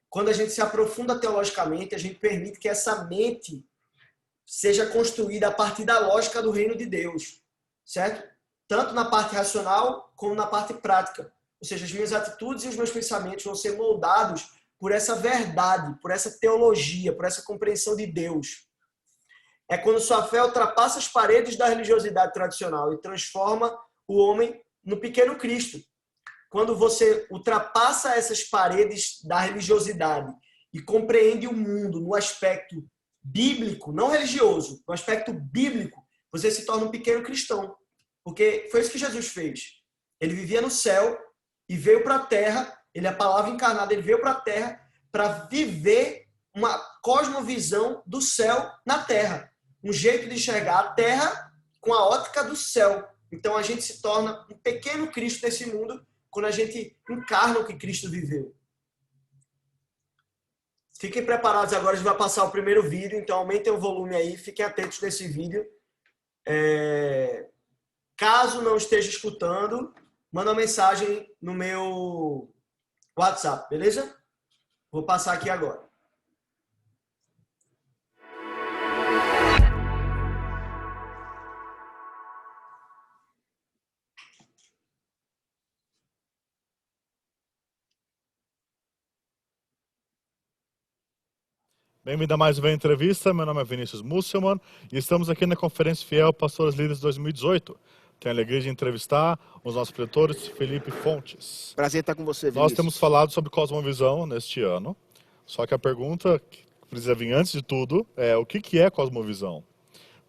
Quando a gente se aprofunda teologicamente, a gente permite que essa mente seja construída a partir da lógica do reino de Deus, certo? Tanto na parte racional como na parte prática. Ou seja, as minhas atitudes e os meus pensamentos vão ser moldados por essa verdade, por essa teologia, por essa compreensão de Deus. É quando sua fé ultrapassa as paredes da religiosidade tradicional e transforma o homem no pequeno Cristo. Quando você ultrapassa essas paredes da religiosidade e compreende o mundo no aspecto bíblico, não religioso, no aspecto bíblico, você se torna um pequeno cristão. Porque foi isso que Jesus fez. Ele vivia no céu e veio para a terra, ele é a palavra encarnada, ele veio para a terra para viver uma cosmovisão do céu na terra. Um jeito de enxergar a terra com a ótica do céu. Então a gente se torna um pequeno Cristo nesse mundo quando a gente encarna o que Cristo viveu. Fiquem preparados agora, a gente vai passar o primeiro vídeo, então aumentem o volume aí, fiquem atentos nesse vídeo. Caso não esteja escutando, manda uma mensagem no meu WhatsApp, beleza? Vou passar aqui agora. Bem-vindo a mais uma entrevista. Meu nome é Vinícius Musselman e estamos aqui na Conferência Fiel Pastores Líderes 2018. Tenho a alegria de entrevistar os nossos pretores, Felipe Fontes. Prazer estar com você, Vinícius. Nós temos falado sobre cosmovisão neste ano, só que a pergunta que precisa vir antes de tudo é o que é cosmovisão?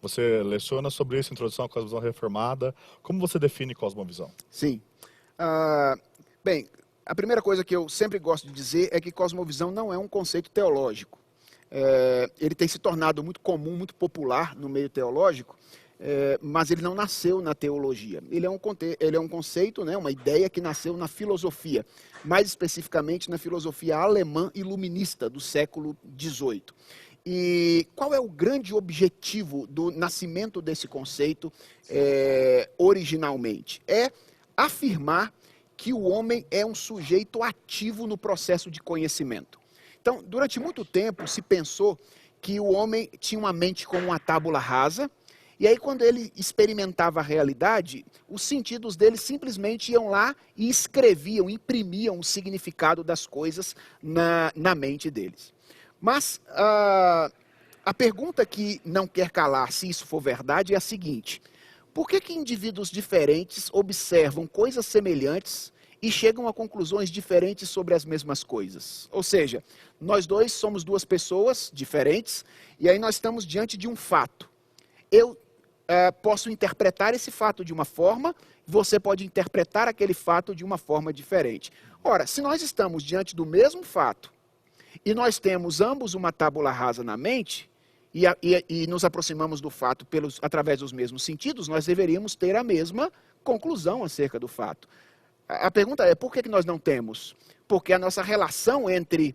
Você leciona sobre isso, introdução à cosmovisão reformada. Como você define cosmovisão? Sim. Bem, a primeira coisa que eu sempre gosto de dizer é que cosmovisão não é um conceito teológico. Ele tem se tornado muito comum, muito popular no meio teológico, mas ele não nasceu na teologia. Ele é um conceito, né, uma ideia que nasceu na filosofia, mais especificamente na filosofia alemã iluminista do século XVIII. E qual é o grande objetivo do nascimento desse conceito originalmente? É afirmar que o homem é um sujeito ativo no processo de conhecimento. Então, durante muito tempo se pensou que o homem tinha uma mente como uma tábula rasa, e aí quando ele experimentava a realidade, os sentidos dele simplesmente iam lá e escreviam, imprimiam o significado das coisas na mente deles. Mas a pergunta que não quer calar, se isso for verdade, é a seguinte: por que indivíduos diferentes observam coisas semelhantes e chegam a conclusões diferentes sobre as mesmas coisas. Ou seja, nós dois somos duas pessoas diferentes, e aí nós estamos diante de um fato. Eu posso interpretar esse fato de uma forma, você pode interpretar aquele fato de uma forma diferente. Ora, se nós estamos diante do mesmo fato, e nós temos ambos uma tábula rasa na mente, e nos aproximamos do fato através dos mesmos sentidos, nós deveríamos ter a mesma conclusão acerca do fato. A pergunta é, por que nós não temos? Porque a nossa relação entre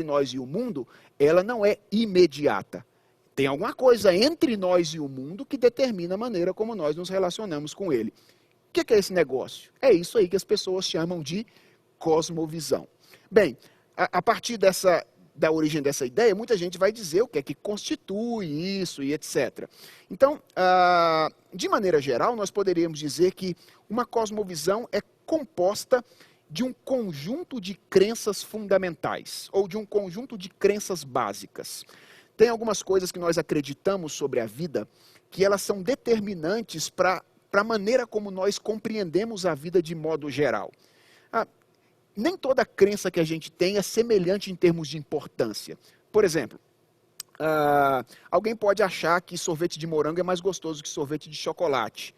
nós e o mundo, ela não é imediata. Tem alguma coisa entre nós e o mundo que determina a maneira como nós nos relacionamos com ele. O que é esse negócio? É isso aí que as pessoas chamam de cosmovisão. Bem, a partir da origem dessa ideia, muita gente vai dizer o que é que constitui isso e etc. Então, de maneira geral, nós poderíamos dizer que uma cosmovisão é composta de um conjunto de crenças fundamentais, ou de um conjunto de crenças básicas. Tem algumas coisas que nós acreditamos sobre a vida que elas são determinantes para a maneira como nós compreendemos a vida de modo geral. Nem toda crença que a gente tem é semelhante em termos de importância. Por exemplo, alguém pode achar que sorvete de morango é mais gostoso que sorvete de chocolate.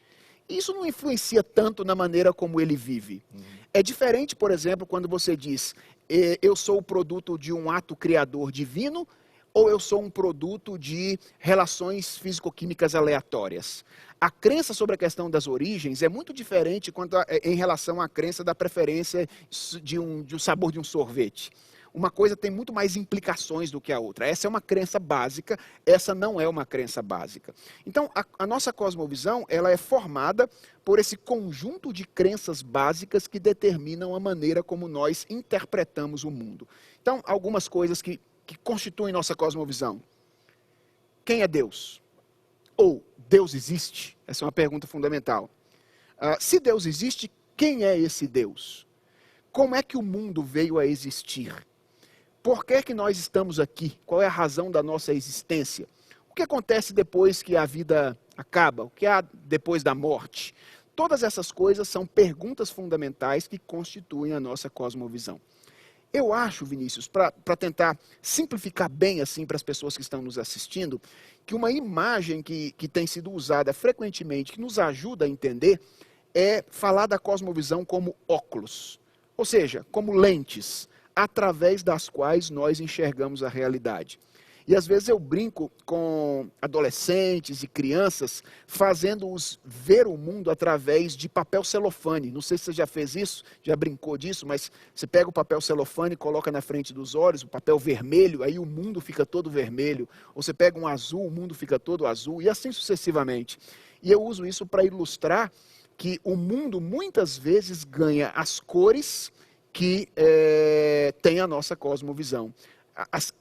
Isso não influencia tanto na maneira como ele vive. É diferente, por exemplo, quando você diz, eu sou o produto de um ato criador divino, ou eu sou um produto de relações físico-químicas aleatórias. A crença sobre a questão das origens é muito diferente em relação à crença da preferência de um sabor de um sorvete. Uma coisa tem muito mais implicações do que a outra. Essa é uma crença básica, essa não é uma crença básica. Então, a nossa cosmovisão ela é formada por esse conjunto de crenças básicas que determinam a maneira como nós interpretamos o mundo. Então, algumas coisas que constituem nossa cosmovisão. Quem é Deus? Ou Deus existe? Essa é uma pergunta fundamental. Se Deus existe, quem é esse Deus? Como é que o mundo veio a existir? Por que que nós estamos aqui? Qual é a razão da nossa existência? O que acontece depois que a vida acaba? O que há depois da morte? Todas essas coisas são perguntas fundamentais que constituem a nossa cosmovisão. Eu acho, Vinícius, para tentar simplificar bem assim para as pessoas que estão nos assistindo, que uma imagem que tem sido usada frequentemente, que nos ajuda a entender, é falar da cosmovisão como óculos. Ou seja, como lentes, através das quais nós enxergamos a realidade. E às vezes eu brinco com adolescentes e crianças, fazendo-os ver o mundo através de papel celofane. Não sei se você já fez isso, já brincou disso, mas você pega o papel celofane, coloca na frente dos olhos, o papel vermelho, aí o mundo fica todo vermelho. Ou você pega um azul, o mundo fica todo azul, e assim sucessivamente. E eu uso isso para ilustrar que o mundo muitas vezes ganha as cores que tem a nossa cosmovisão.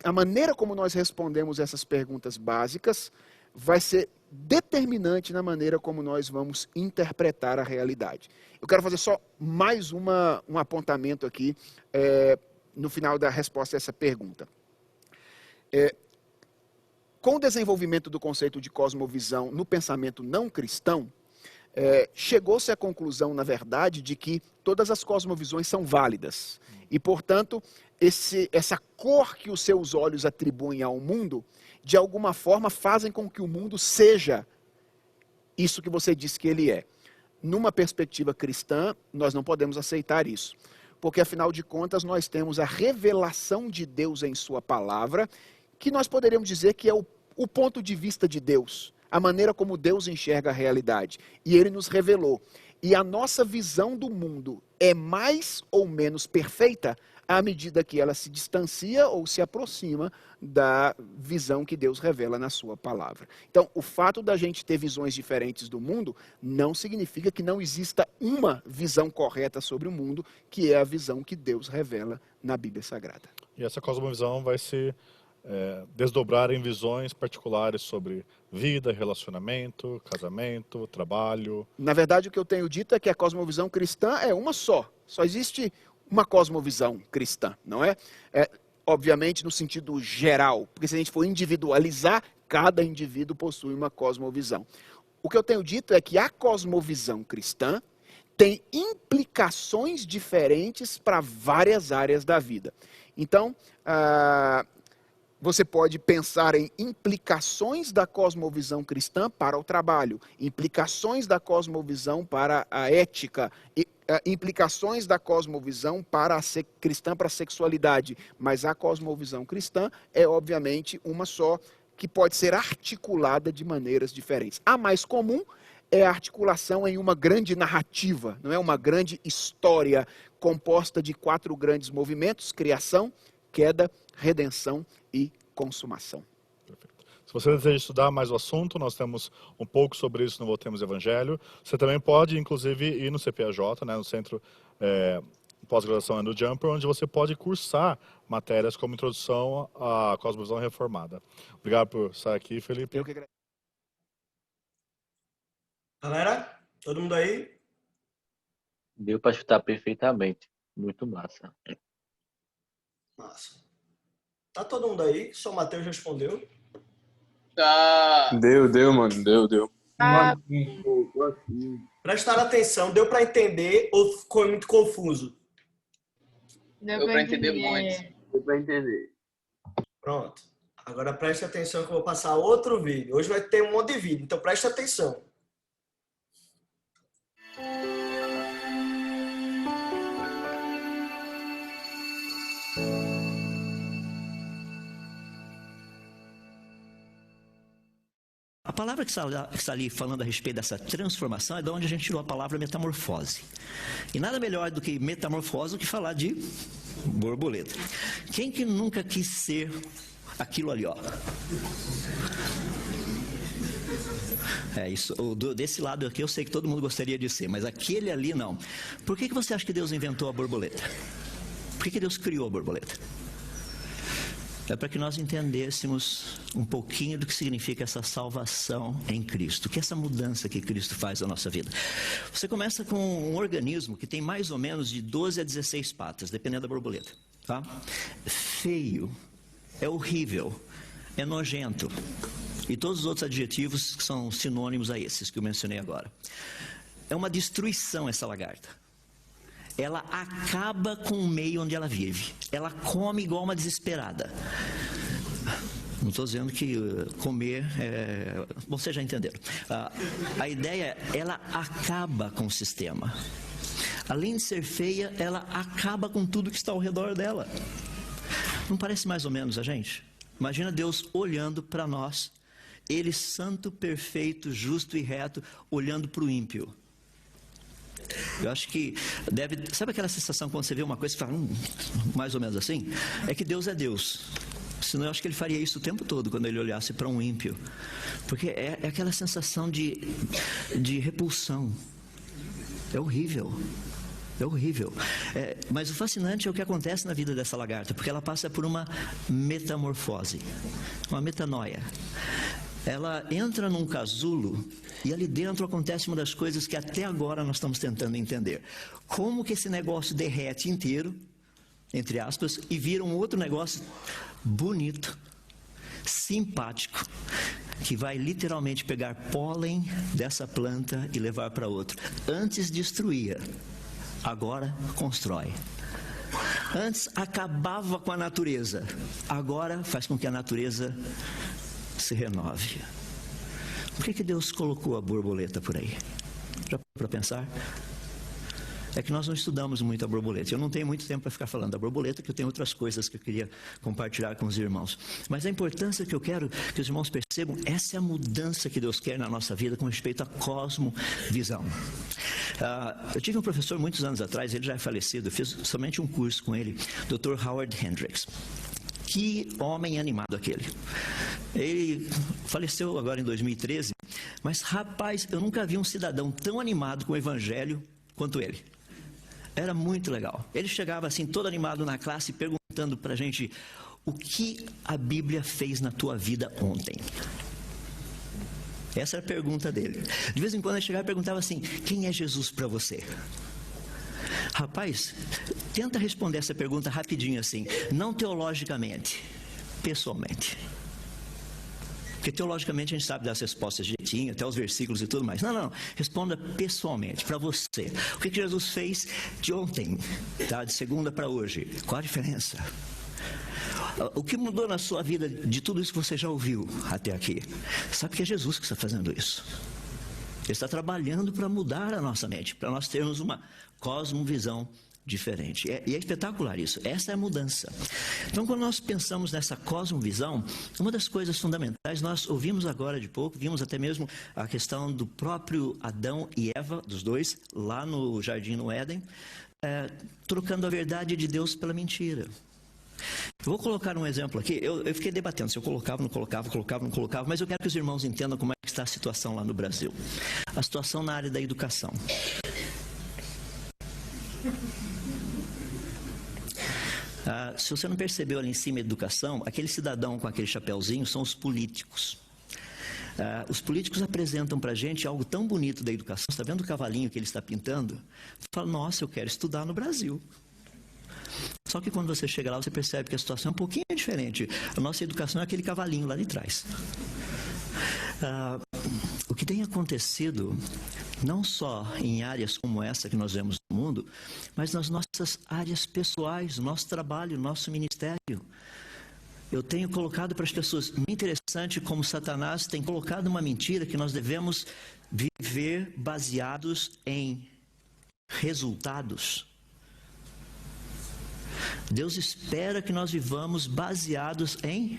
A maneira como nós respondemos essas perguntas básicas vai ser determinante na maneira como nós vamos interpretar a realidade. Eu quero fazer só mais um apontamento aqui no final da resposta a essa pergunta. Com o desenvolvimento do conceito de cosmovisão no pensamento não cristão, chegou-se à conclusão, na verdade, de que todas as cosmovisões são válidas. E, portanto, essa cor que os seus olhos atribuem ao mundo, de alguma forma fazem com que o mundo seja isso que você disse que ele é. Numa perspectiva cristã, nós não podemos aceitar isso. Porque, afinal de contas, nós temos a revelação de Deus em sua palavra, que nós poderíamos dizer que é o ponto de vista de Deus, a maneira como Deus enxerga a realidade. E ele nos revelou. E a nossa visão do mundo é mais ou menos perfeita à medida que ela se distancia ou se aproxima da visão que Deus revela na sua palavra. Então, o fato da gente ter visões diferentes do mundo não significa que não exista uma visão correta sobre o mundo, que é a visão que Deus revela na Bíblia Sagrada. E essa cosmovisão vai se desdobrar em visões particulares sobre vida, relacionamento, casamento, trabalho. Na verdade, o que eu tenho dito é que a cosmovisão cristã é uma só. Só existe uma cosmovisão cristã, não é? Obviamente no sentido geral, porque se a gente for individualizar, cada indivíduo possui uma cosmovisão. O que eu tenho dito é que a cosmovisão cristã tem implicações diferentes para várias áreas da vida. Então, você pode pensar em implicações da cosmovisão cristã para o trabalho, implicações da cosmovisão para a ética, implicações da cosmovisão cristã para a sexualidade. Mas a cosmovisão cristã é, obviamente, uma só, que pode ser articulada de maneiras diferentes. A mais comum é a articulação em uma grande narrativa, não é? Uma grande história composta de 4 grandes movimentos: criação, queda, redenção e consumação. Perfeito. Se você deseja estudar mais o assunto, nós temos um pouco sobre isso no Voltemos Evangelho. Você também pode, inclusive, ir no CPAJ, né, no Centro Pós-Graduação do Jumper, onde você pode cursar matérias como Introdução à Cosmovisão Reformada. Obrigado por estar aqui, Felipe. Eu que agradeço. Galera, todo mundo aí? Deu para chutar perfeitamente. Muito massa. Massa. Tá todo mundo aí? Só o Matheus respondeu. Tá. Deu, mano. Deu. Prestaram atenção, deu para entender ou ficou muito confuso? Deu Deu pra entender muito. Deu pra entender. Pronto. Agora preste atenção que eu vou passar outro vídeo. Hoje vai ter um monte de vídeo, então preste atenção. A palavra que está ali falando a respeito dessa transformação é de onde a gente tirou a palavra metamorfose. E nada melhor do que metamorfose do que falar de borboleta. Quem que nunca quis ser aquilo ali, ó? Isso, desse lado aqui eu sei que todo mundo gostaria de ser, mas aquele ali não. Por que você acha que Deus inventou a borboleta? Por que Deus criou a borboleta? É para que nós entendêssemos um pouquinho do que significa essa salvação em Cristo, que é essa mudança que Cristo faz na nossa vida. Você começa com um organismo que tem mais ou menos de 12 a 16 patas, dependendo da borboleta. Tá? Feio, é horrível, é nojento. E todos os outros adjetivos que são sinônimos a esses que eu mencionei agora. É uma destruição essa lagarta. Ela acaba com o meio onde ela vive. Ela come igual uma desesperada. Não estou dizendo que comer vocês já entenderam. A ideia é, ela acaba com o sistema. Além de ser feia, ela acaba com tudo que está ao redor dela. Não parece mais ou menos a gente? Imagina Deus olhando para nós, Ele santo, perfeito, justo e reto, olhando para o ímpio. Eu acho que sabe aquela sensação quando você vê uma coisa e fala, mais ou menos assim? É que Deus é Deus. Senão eu acho que Ele faria isso o tempo todo quando Ele olhasse para um ímpio. Porque é aquela sensação de repulsão. É horrível. É horrível. Mas o fascinante é o que acontece na vida dessa lagarta, porque ela passa por uma metamorfose, uma metanoia. Ela entra num casulo e ali dentro acontece uma das coisas que até agora nós estamos tentando entender. Como que esse negócio derrete inteiro, entre aspas, e vira um outro negócio bonito, simpático, que vai literalmente pegar pólen dessa planta e levar para outro. Antes destruía, agora constrói. Antes acabava com a natureza, agora faz com que a natureza se renove. Por que Deus colocou a borboleta por aí? Já para pensar? É que nós não estudamos muito a borboleta. Eu não tenho muito tempo para ficar falando da borboleta, porque eu tenho outras coisas que eu queria compartilhar com os irmãos. Mas a importância que eu quero que os irmãos percebam, essa é a mudança que Deus quer na nossa vida com respeito à cosmovisão. Eu tive um professor muitos anos atrás, ele já é falecido, eu fiz somente um curso com ele, Dr. Howard Hendricks. Que homem animado aquele. Ele faleceu agora em 2013, mas rapaz, eu nunca vi um cidadão tão animado com o evangelho quanto ele. Era muito legal. Ele chegava assim todo animado na classe perguntando pra gente o que a Bíblia fez na tua vida ontem. Essa era a pergunta dele. De vez em quando ele chegava e perguntava assim, quem é Jesus para você? Rapaz, tenta responder essa pergunta rapidinho assim, não teologicamente, pessoalmente. Porque teologicamente a gente sabe dar as respostas direitinho, até os versículos e tudo mais. Não, não. Responda pessoalmente, para você. O que Jesus fez de ontem, tá? De segunda para hoje? Qual a diferença? O que mudou na sua vida de tudo isso que você já ouviu até aqui? Sabe que é Jesus que está fazendo isso. Ele está trabalhando para mudar a nossa mente, para nós termos uma cosmovisão diferente. E é espetacular isso. Essa é a mudança. Então, quando nós pensamos nessa cosmovisão, uma das coisas fundamentais, nós ouvimos agora de pouco, vimos até mesmo a questão do próprio Adão e Eva, dos dois, lá no jardim no Éden, trocando a verdade de Deus pela mentira. Eu vou colocar um exemplo aqui. Eu fiquei debatendo se eu colocava, não colocava, mas eu quero que os irmãos entendam como é que está a situação lá no Brasil. A situação na área da educação. Se você não percebeu ali em cima a educação, aquele cidadão com aquele chapéuzinho são os políticos. Os políticos apresentam para a gente algo tão bonito da educação. Você está vendo o cavalinho que ele está pintando? Fala, nossa, eu quero estudar no Brasil. Só que quando você chega lá, você percebe que a situação é um pouquinho diferente. A nossa educação é aquele cavalinho lá de trás. O que tem acontecido, não só em áreas como essa que nós vemos no mundo, mas nas nossas áreas pessoais, nosso trabalho, nosso ministério. Eu tenho colocado para as pessoas, muito interessante como Satanás tem colocado uma mentira que nós devemos viver baseados em resultados. Deus espera que nós vivamos baseados em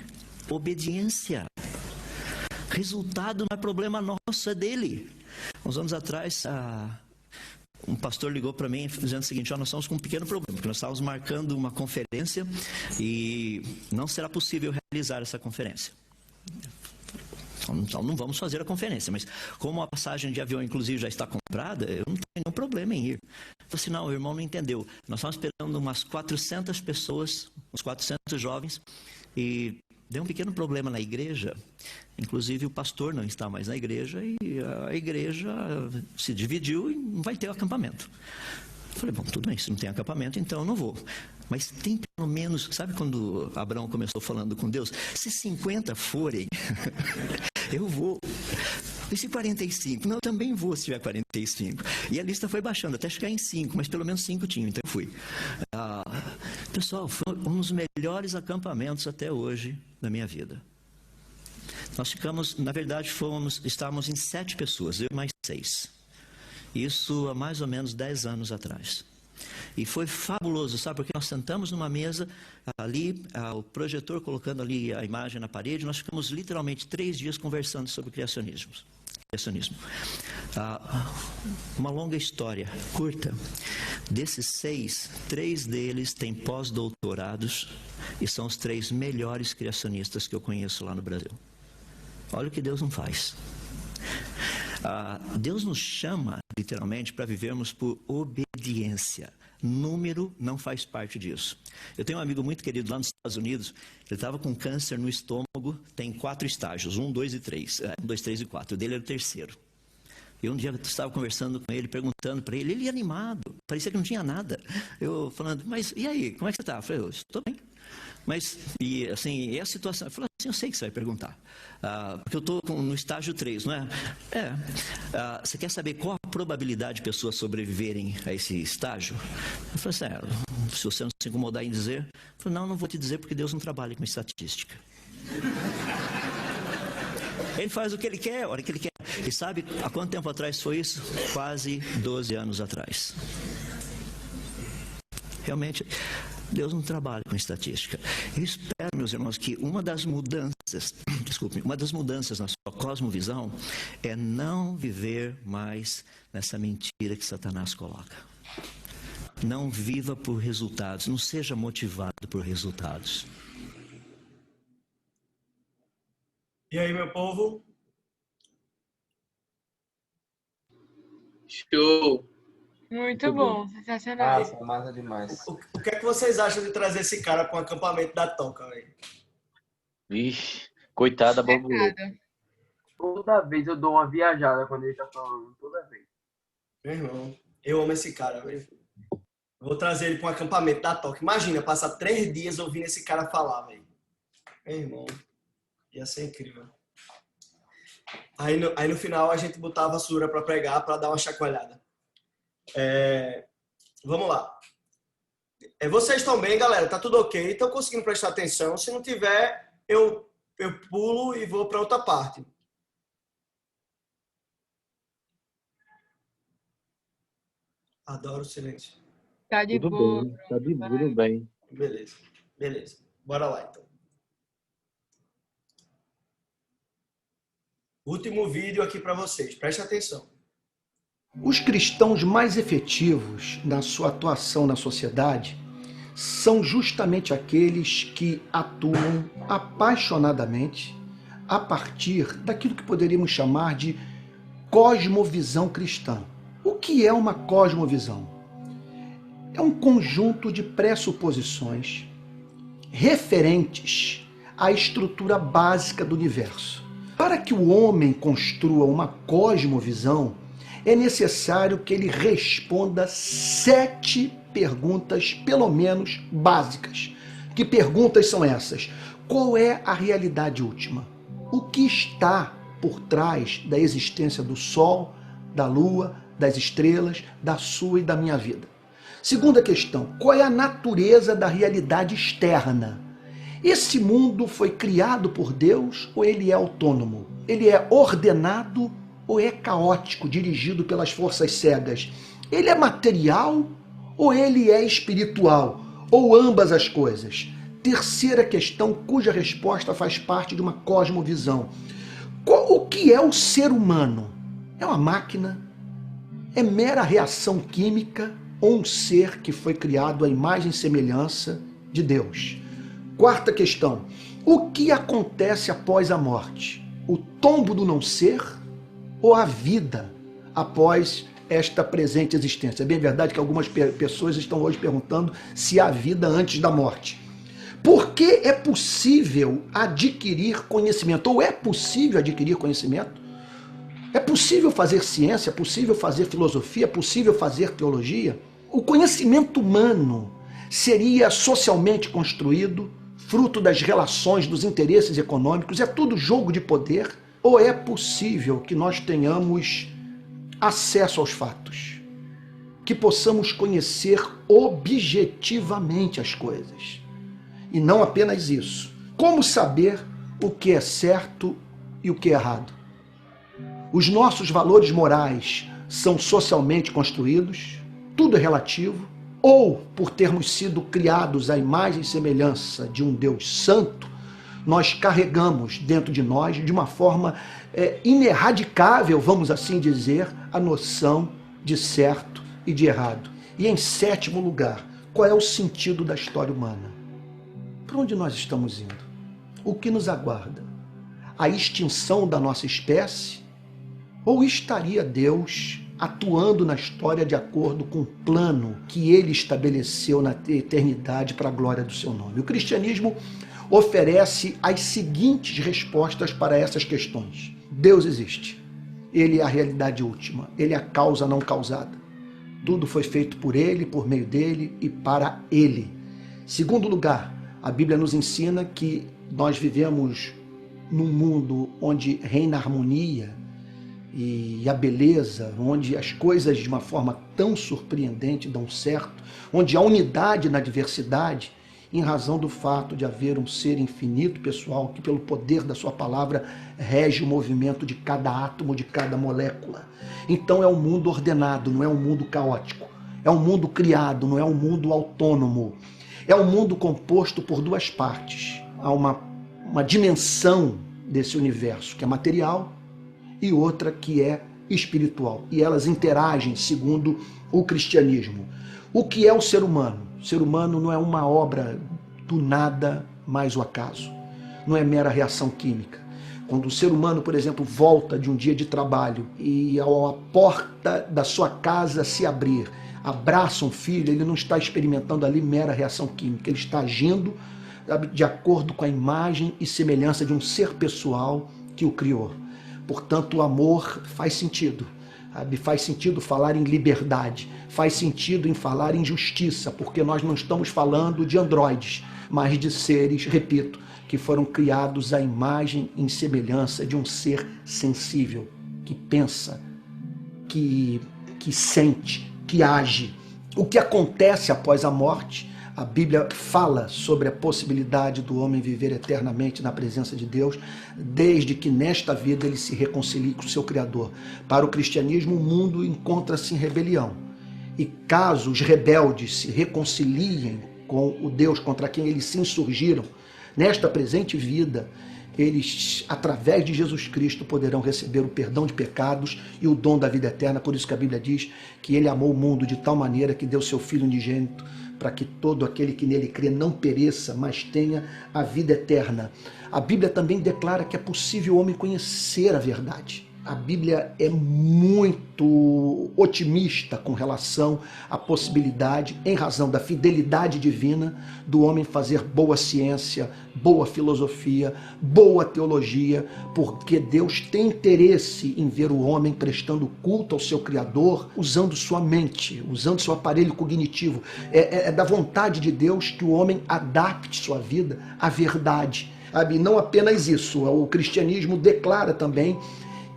obediência. Resultado não é problema nosso, é dele. Uns anos atrás, um pastor ligou para mim dizendo o seguinte: nós estamos com um pequeno problema, porque nós estávamos marcando uma conferência e não será possível realizar essa conferência. Então não vamos fazer a conferência, mas como a passagem de avião inclusive já está comprada, eu não tenho nenhum problema em ir. Eu falei assim, não, o irmão não entendeu. Nós estávamos esperando umas 400 pessoas, uns 400 jovens, e deu um pequeno problema na igreja. Inclusive o pastor não está mais na igreja e a igreja se dividiu e não vai ter acampamento. Eu falei, bom, tudo bem, se não tem acampamento, então eu não vou. Mas tem pelo menos, sabe quando Abraão começou falando com Deus? Se 50 forem, eu vou. E se 45? Não, eu também vou se tiver 45. E a lista foi baixando até chegar em 5, mas pelo menos 5 tinham, então eu fui. Pessoal, foi um dos melhores acampamentos até hoje da minha vida. Nós ficamos, na verdade, estávamos em 7 pessoas, eu e mais 6. Isso há mais ou menos 10 anos atrás. E foi fabuloso, sabe? Porque nós sentamos numa mesa, ali, o projetor colocando ali a imagem na parede, nós ficamos literalmente 3 dias conversando sobre criacionismo. Uma longa história, curta. Desses 6, 3 deles têm pós-doutorados e são os 3 melhores criacionistas que eu conheço lá no Brasil. Olha o que Deus não faz. Deus nos chama, literalmente, para vivermos por obediência. Número não faz parte disso. Eu tenho um amigo muito querido lá nos Estados Unidos, ele estava com câncer no estômago, tem 4 estágios, 1, 2 e 3. 1, 2, 3 e 4, o dele era o 3º. E um dia eu estava conversando com ele, perguntando para ele, ele ia animado, parecia que não tinha nada. Eu falando, mas e aí, como é que você está? Eu falei, eu estou bem. Mas, e assim, e a situação? Eu falei assim, eu sei que você vai perguntar. Porque eu estou no estágio 3, não é? Você quer saber qual a probabilidade de pessoas sobreviverem a esse estágio? Eu falei assim, se você não se incomodar em dizer. Eu falei, não vou te dizer porque Deus não trabalha com estatística. Ele faz o que ele quer, a hora que ele quer. E sabe há quanto tempo atrás foi isso? Quase 12 anos atrás. Realmente, Deus não trabalha com estatística. Eu espero, meus irmãos, que uma das mudanças na sua cosmovisão é não viver mais nessa mentira que Satanás coloca. Não viva por resultados, não seja motivado por resultados. E aí, meu povo? Show. Muito bom, sensacional. Massa demais. O que é que vocês acham de trazer esse cara para o acampamento da Toca, velho? Vixe, coitada da borboleta. Toda vez eu dou uma viajada quando ele tá falando, toda vez. Meu irmão, eu amo esse cara, velho. Vou trazer ele para um acampamento da Toca. Imagina, passar 3 dias ouvindo esse cara falar, velho. Meu irmão, ia ser incrível. Aí no final a gente botava a sura para pregar, para dar uma chacoalhada. Vamos lá. Vocês estão bem, galera? Tá tudo ok? Estão conseguindo prestar atenção? Se não tiver, eu pulo e vou para outra parte. Adoro o silêncio. Tá de Tudo boa. bem, tá de tudo bem. Beleza. Bora lá, então. Último vídeo aqui para vocês. Preste atenção. Os cristãos mais efetivos na sua atuação na sociedade são justamente aqueles que atuam apaixonadamente a partir daquilo que poderíamos chamar de cosmovisão cristã. O que é uma cosmovisão? É um conjunto de pressuposições referentes à estrutura básica do universo. Para que o homem construa uma cosmovisão, é necessário que ele responda 7 perguntas, pelo menos básicas. Que perguntas são essas? Qual é a realidade última? O que está por trás da existência do Sol, da Lua, das estrelas, da sua e da minha vida? Segunda questão, qual é a natureza da realidade externa? Esse mundo foi criado por Deus ou ele é autônomo? Ele é ordenado ou é caótico, dirigido pelas forças cegas? Ele é material ou ele é espiritual? Ou ambas as coisas? Terceira questão, cuja resposta faz parte de uma cosmovisão. O que é o ser humano? É uma máquina? É mera reação química ou um ser que foi criado à imagem e semelhança de Deus? Quarta questão, o que acontece após a morte? O tombo do não ser ou a vida após esta presente existência? É bem verdade que algumas pessoas estão hoje perguntando se há vida antes da morte. Por que é possível adquirir conhecimento? Ou é possível adquirir conhecimento? É possível fazer ciência? É possível fazer filosofia? É possível fazer teologia? O conhecimento humano seria socialmente construído, fruto das relações, dos interesses econômicos? É tudo jogo de poder? Ou é possível que nós tenhamos acesso aos fatos? Que possamos conhecer objetivamente as coisas? E não apenas isso. Como saber o que é certo e o que é errado? Os nossos valores morais são socialmente construídos? Tudo é relativo? Ou, por termos sido criados à imagem e semelhança de um Deus santo, nós carregamos dentro de nós, de uma forma ineradicável, vamos assim dizer, a noção de certo e de errado? E em sétimo lugar, qual é o sentido da história humana? Para onde nós estamos indo? O que nos aguarda? A extinção da nossa espécie? Ou estaria Deus atuando na história de acordo com o plano que ele estabeleceu na eternidade para a glória do seu nome? O cristianismo oferece as seguintes respostas para essas questões. Deus existe. Ele é a realidade última. Ele é a causa não causada. Tudo foi feito por ele, por meio dele e para ele. Segundo lugar, a Bíblia nos ensina que nós vivemos num mundo onde reina a harmonia e a beleza, onde as coisas de uma forma tão surpreendente dão certo, onde há unidade na diversidade, em razão do fato de haver um ser infinito, pessoal, que pelo poder da sua palavra rege o movimento de cada átomo, de cada molécula. Então é um mundo ordenado, não é um mundo caótico. É um mundo criado, não é um mundo autônomo. É um mundo composto por duas partes. Há uma dimensão desse universo que é material e outra que é espiritual. E elas interagem segundo o cristianismo. O que é o ser humano? O ser humano não é uma obra do nada mais o acaso. Não é mera reação química. Quando o ser humano, por exemplo, volta de um dia de trabalho e a porta da sua casa se abrir, abraça um filho, ele não está experimentando ali mera reação química. Ele está agindo de acordo com a imagem e semelhança de um ser pessoal que o criou. Portanto, o amor faz sentido. Faz sentido falar em liberdade, faz sentido em falar em justiça, porque nós não estamos falando de androides, mas de seres, repito, que foram criados à imagem e semelhança de um ser sensível, que pensa, que sente, que age. O que acontece após a morte? A Bíblia fala sobre a possibilidade do homem viver eternamente na presença de Deus, desde que nesta vida ele se reconcilie com o seu Criador. Para o cristianismo, o mundo encontra-se em rebelião. E caso os rebeldes se reconciliem com o Deus contra quem eles se insurgiram, nesta presente vida, eles, através de Jesus Cristo, poderão receber o perdão de pecados e o dom da vida eterna. Por isso que a Bíblia diz que ele amou o mundo de tal maneira que deu seu Filho unigênito, para que todo aquele que nele crê não pereça, mas tenha a vida eterna. A Bíblia também declara que é possível o homem conhecer a verdade. A Bíblia é muito otimista com relação à possibilidade, em razão da fidelidade divina, do homem fazer boa ciência, boa filosofia, boa teologia, porque Deus tem interesse em ver o homem prestando culto ao seu Criador, usando sua mente, usando seu aparelho cognitivo. É da vontade de Deus que o homem adapte sua vida à verdade. Sabe? Não apenas isso, o cristianismo declara também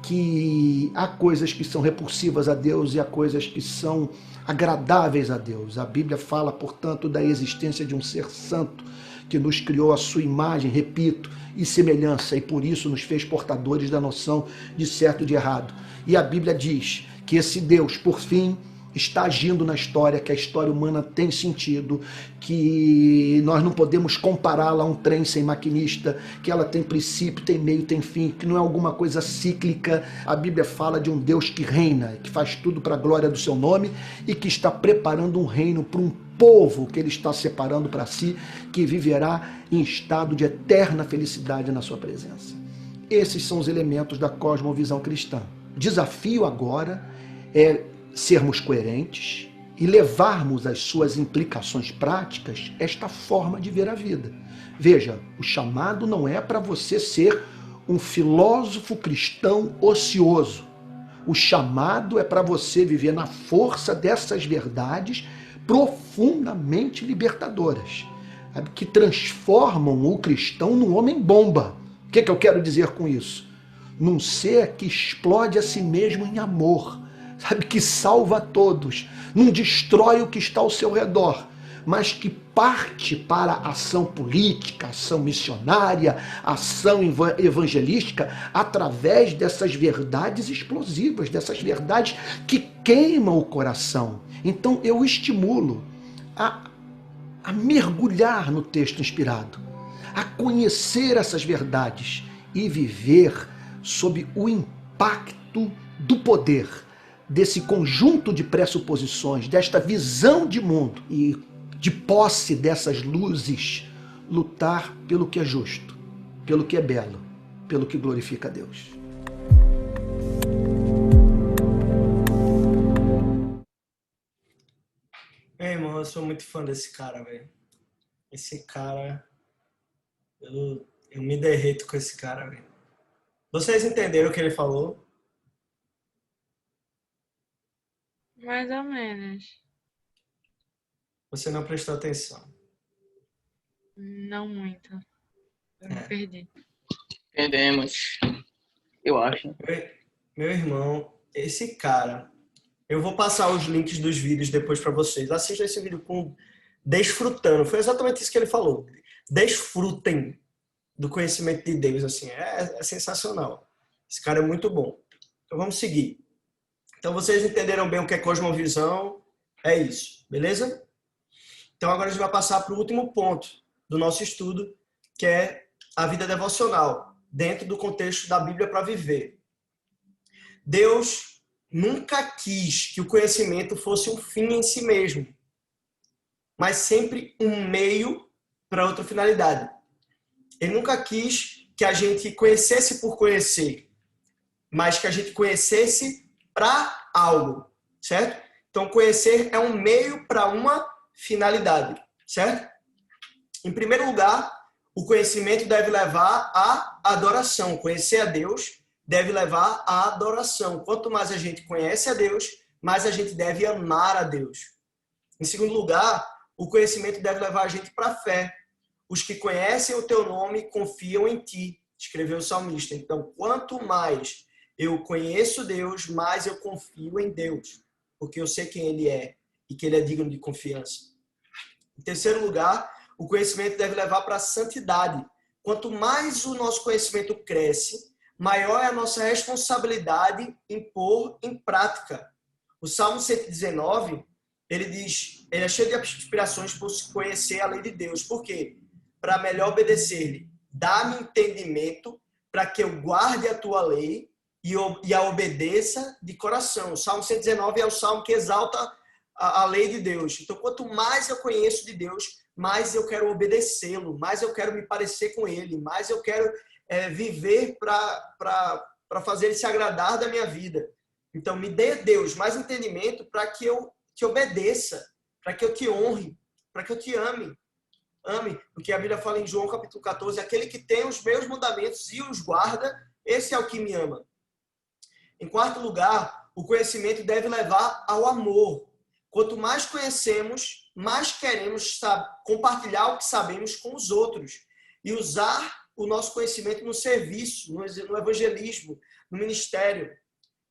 que há coisas que são repulsivas a Deus e há coisas que são agradáveis a Deus. A Bíblia fala, portanto, da existência de um ser santo que nos criou à sua imagem, repito, e semelhança, e por isso nos fez portadores da noção de certo e de errado. E a Bíblia diz que esse Deus, por fim, está agindo na história, que a história humana tem sentido, que nós não podemos compará-la a um trem sem maquinista, que ela tem princípio, tem meio, tem fim, que não é alguma coisa cíclica. A Bíblia fala de um Deus que reina, que faz tudo para a glória do seu nome e que está preparando um reino para um povo que ele está separando para si, que viverá em estado de eterna felicidade na sua presença. Esses são os elementos da cosmovisão cristã. O desafio agora é sermos coerentes e levarmos às suas implicações práticas esta forma de ver a vida. Veja, o chamado não é para você ser um filósofo cristão ocioso. O chamado é para você viver na força dessas verdades profundamente libertadoras, que transformam o cristão num homem-bomba. O que eu quero dizer com isso? Num ser que explode a si mesmo em amor, que salva a todos, não destrói o que está ao seu redor, mas que parte para a ação política, ação missionária, ação evangelística, através dessas verdades explosivas, dessas verdades que queimam o coração. Então eu o estimulo a mergulhar no texto inspirado, a conhecer essas verdades e viver sob o impacto do poder desse conjunto de pressuposições, desta visão de mundo e de posse dessas luzes, lutar pelo que é justo, pelo que é belo, pelo que glorifica a Deus. Irmão, eu sou muito fã desse cara, velho. Esse cara, eu me derreto com esse cara, velho. Vocês entenderam o que ele falou? Mais ou menos. Você não prestou atenção. Não muito. Eu me perdi. Entendemos. Eu acho. Meu irmão, esse cara... Eu vou passar os links dos vídeos depois para vocês. Assistam esse vídeo com desfrutando. Foi exatamente isso que ele falou. Desfrutem do conhecimento de Deus. Assim, é sensacional. Esse cara é muito bom. Então vamos seguir. Então vocês entenderam bem o que é cosmovisão? É isso, beleza? Então agora a gente vai passar para o último ponto do nosso estudo, que é a vida devocional, dentro do contexto da Bíblia para viver. Deus nunca quis que o conhecimento fosse um fim em si mesmo, mas sempre um meio para outra finalidade. Ele nunca quis que a gente conhecesse por conhecer, mas que a gente conhecesse para algo, certo? Então, conhecer é um meio para uma finalidade, certo? Em primeiro lugar, o conhecimento deve levar à adoração. Conhecer a Deus deve levar à adoração. Quanto mais a gente conhece a Deus, mais a gente deve amar a Deus. Em segundo lugar, o conhecimento deve levar a gente para a fé. os que conhecem o teu nome confiam em ti, escreveu o salmista. Então, quanto mais eu conheço Deus, mais eu confio em Deus, porque eu sei quem Ele é e que Ele é digno de confiança. Em terceiro lugar, o conhecimento deve levar para a santidade. Quanto mais o nosso conhecimento cresce, maior é a nossa responsabilidade em pôr em prática. O Salmo 119, ele diz, ele é cheio de inspirações por conhecer a lei de Deus. Por quê? Para melhor obedecer-lhe. Dá-me entendimento para que eu guarde a tua lei e a obedeça de coração. O Salmo 119 é o salmo que exalta a lei de Deus. Então, quanto mais eu conheço de Deus, mais eu quero obedecê-lo, mais eu quero me parecer com ele, mais eu quero viver para fazer ele se agradar da minha vida. Então, me dê, Deus, mais entendimento para que eu te obedeça, para que eu te honre, para que eu te ame. Ame, porque a Bíblia fala em João capítulo 14, aquele que tem os meus mandamentos e os guarda, esse é o que me ama. Em quarto lugar, o conhecimento deve levar ao amor. Quanto mais conhecemos, mais queremos compartilhar o que sabemos com os outros e usar o nosso conhecimento no serviço, no evangelismo, no ministério.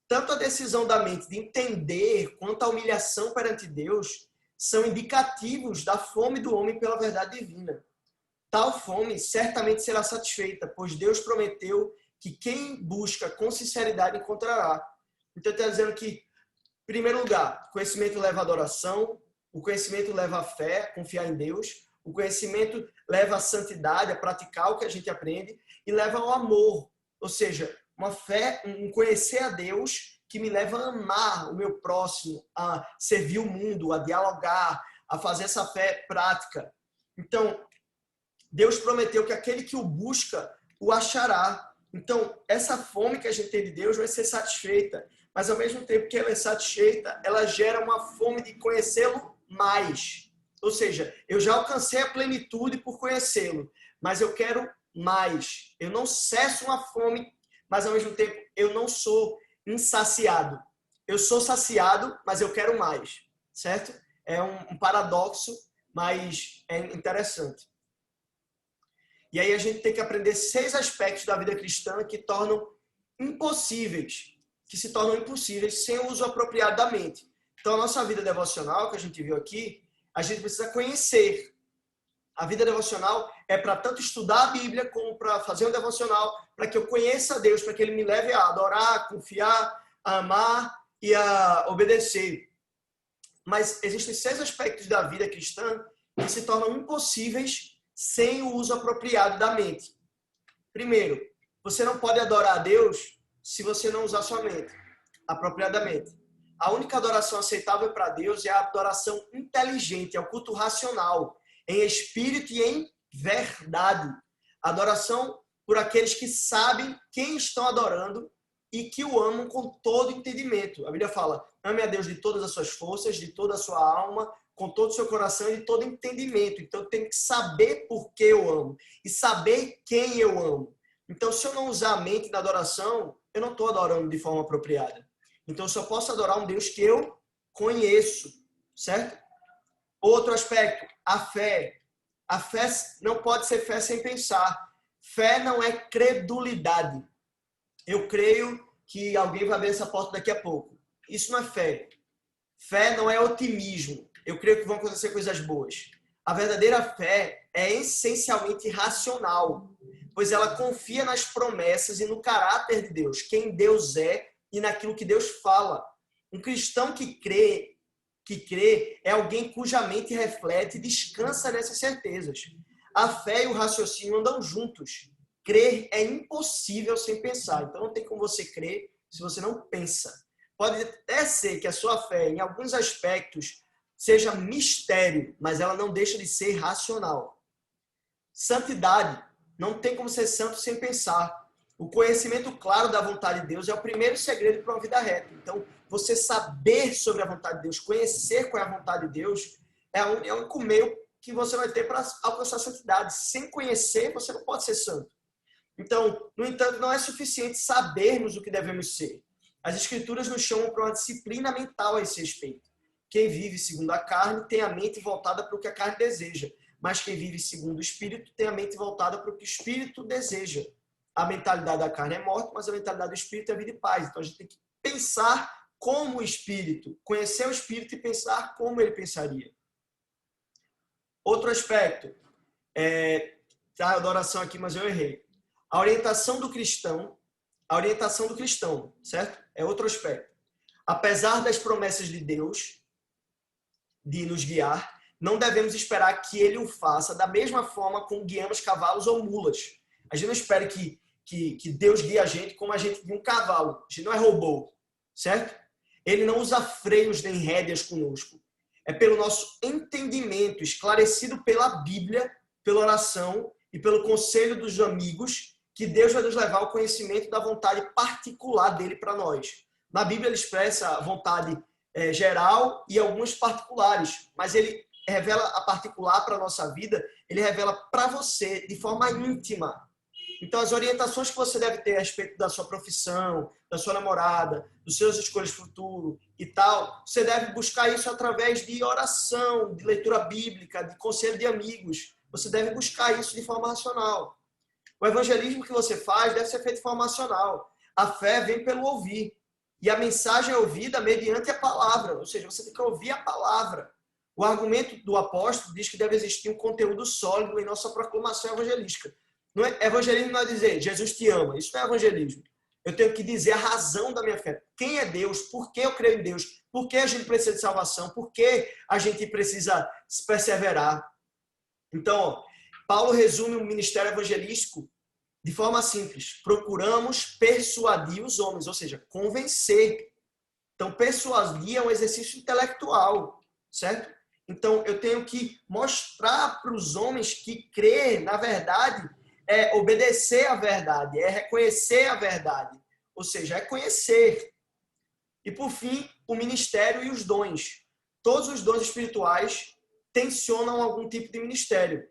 Tanto a decisão da mente de entender quanto a humilhação perante Deus são indicativos da fome do homem pela verdade divina. Tal fome certamente será satisfeita, pois Deus prometeu que quem busca com sinceridade encontrará. Então, está dizendo que, em primeiro lugar, o conhecimento leva à adoração, o conhecimento leva à fé, confiar em Deus, o conhecimento leva à santidade, a praticar o que a gente aprende, e leva ao amor, ou seja, uma fé, um conhecer a Deus que me leva a amar o meu próximo, a servir o mundo, a dialogar, a fazer essa fé prática. Então, Deus prometeu que aquele que o busca, o achará. Então, essa fome que a gente tem de Deus vai ser satisfeita. Mas, ao mesmo tempo que ela é satisfeita, ela gera uma fome de conhecê-lo mais. Ou seja, eu já alcancei a plenitude por conhecê-lo, mas eu quero mais. Eu não cesso uma fome, mas, ao mesmo tempo, eu não sou insaciado. Eu sou saciado, mas eu quero mais. Certo? É um paradoxo, mas é interessante. E aí a gente tem que aprender 6 aspectos da vida cristã que se tornam impossíveis sem o uso apropriado da mente. Então, a nossa vida devocional, que a gente viu aqui, a gente precisa conhecer. A vida devocional é para tanto estudar a Bíblia, como para fazer um devocional, para que eu conheça a Deus, para que Ele me leve a adorar, a confiar, a amar e a obedecer. Mas existem 6 aspectos da vida cristã que se tornam impossíveis sem o uso apropriado da mente. Primeiro, você não pode adorar a Deus se você não usar sua mente apropriadamente. A única adoração aceitável para Deus é a adoração inteligente, é o culto racional, em espírito e em verdade. Adoração por aqueles que sabem quem estão adorando e que o amam com todo entendimento. A Bíblia fala, ame a Deus de todas as suas forças, de toda a sua alma, com todo o seu coração e de todo entendimento. Então, eu tenho que saber por que eu amo e saber quem eu amo. Então, se eu não usar a mente na adoração, eu não estou adorando de forma apropriada. Então, eu só posso adorar um Deus que eu conheço, certo? Outro aspecto, a fé. A fé não pode ser fé sem pensar. Fé não é credulidade. Eu creio que alguém vai abrir essa porta daqui a pouco. Isso não é fé. Fé não é otimismo. Eu creio que vão acontecer coisas boas. A verdadeira fé é essencialmente racional, pois ela confia nas promessas e no caráter de Deus, quem Deus é e naquilo que Deus fala. Um cristão que crê é alguém cuja mente reflete e descansa nessas certezas. A fé e o raciocínio andam juntos. Crer é impossível sem pensar. Então não tem como você crer se você não pensa. Pode até ser que a sua fé, em alguns aspectos, seja mistério, mas ela não deixa de ser racional. Santidade. Não tem como ser santo sem pensar. O conhecimento claro da vontade de Deus é o primeiro segredo para uma vida reta. Então, você saber sobre a vontade de Deus, conhecer qual é a vontade de Deus, é o único meio que você vai ter para alcançar a santidade. Sem conhecer, você não pode ser santo. Então, no entanto, não é suficiente sabermos o que devemos ser. As Escrituras nos chamam para uma disciplina mental a esse respeito. Quem vive segundo a carne tem a mente voltada para o que a carne deseja. mas quem vive segundo o Espírito tem a mente voltada para o que o Espírito deseja. A mentalidade da carne é morte, mas a mentalidade do Espírito é vida e paz. Então a gente tem que pensar como o Espírito, conhecer o Espírito e pensar como ele pensaria. Outro aspecto, tá a oração aqui, mas eu errei. A orientação do cristão, certo? É outro aspecto. Apesar das promessas de Deus de nos guiar, não devemos esperar que ele o faça da mesma forma como guiamos cavalos ou mulas. A gente não espera que Deus guie a gente como a gente guia um cavalo. A gente não é robô, certo? Ele não usa freios nem rédeas conosco. É pelo nosso entendimento, esclarecido pela Bíblia, pela oração e pelo conselho dos amigos, que Deus vai nos levar ao conhecimento da vontade particular dele para nós. Na Bíblia ele expressa a vontade geral e algumas particulares, mas ele revela a particular para a nossa vida, ele revela para você de forma íntima. Então, as orientações que você deve ter a respeito da sua profissão, da sua namorada, dos seus escolhas futuro e tal, você deve buscar isso através de oração, de leitura bíblica, de conselho de amigos. Você deve buscar isso de forma racional. O evangelismo que você faz deve ser feito de forma racional. A fé vem pelo ouvir. E a mensagem é ouvida mediante a palavra. Ou seja, você tem que ouvir a palavra. O argumento do apóstolo diz que deve existir um conteúdo sólido em nossa proclamação evangelística. Evangelismo não é dizer, Jesus te ama. Isso não é evangelismo. Eu tenho que dizer a razão da minha fé. Quem é Deus? Por que eu creio em Deus? Por que a gente precisa de salvação? Por que a gente precisa perseverar? Então, Paulo resume o ministério evangelístico de forma simples. Procuramos persuadir os homens, ou seja, convencer. Então, persuadir é um exercício intelectual, certo? Então, eu tenho que mostrar para os homens que crer, na verdade, é obedecer à verdade, é reconhecer a verdade. Ou seja, é conhecer. E, por fim, o ministério e os dons. Todos os dons espirituais tensionam algum tipo de ministério.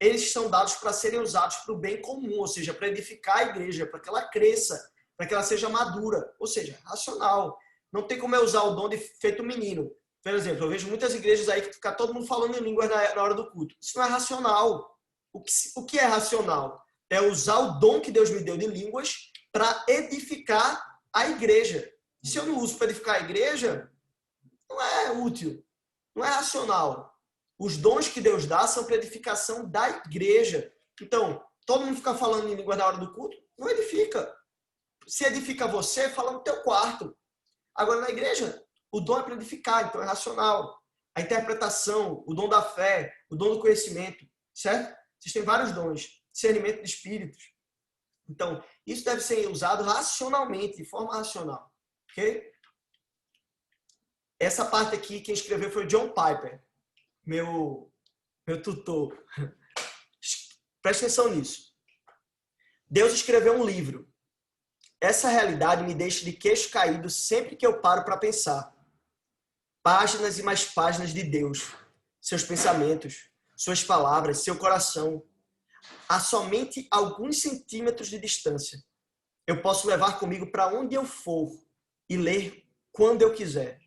Eles são dados para serem usados para o bem comum, ou seja, para edificar a igreja, para que ela cresça, para que ela seja madura, ou seja, racional. Não tem como eu usar o dom de feito menino. Por exemplo, eu vejo muitas igrejas aí que fica todo mundo falando em línguas na hora do culto. Isso não é racional. O que é racional? É usar o dom que Deus me deu de línguas para edificar a igreja. E se eu não uso para edificar a igreja, não é útil, não é racional. Os dons que Deus dá são para edificação da igreja. Então, todo mundo fica falando em línguas na hora do culto, não edifica. Se edifica você, fala no teu quarto. Agora, na igreja, o dom é para edificar, então é racional. A interpretação, o dom da fé, o dom do conhecimento, certo? Existem vários dons. Discernimento de espíritos. Então, isso deve ser usado racionalmente, de forma racional. Ok? Essa parte aqui, quem escreveu foi o John Piper, meu tutor. Presta atenção nisso. Deus escreveu um livro. Essa realidade me deixa de queixo caído sempre que eu paro para pensar. Páginas e mais páginas de Deus, seus pensamentos, suas palavras, seu coração, a somente alguns centímetros de distância. Eu posso levar comigo para onde eu for e ler quando eu quiser.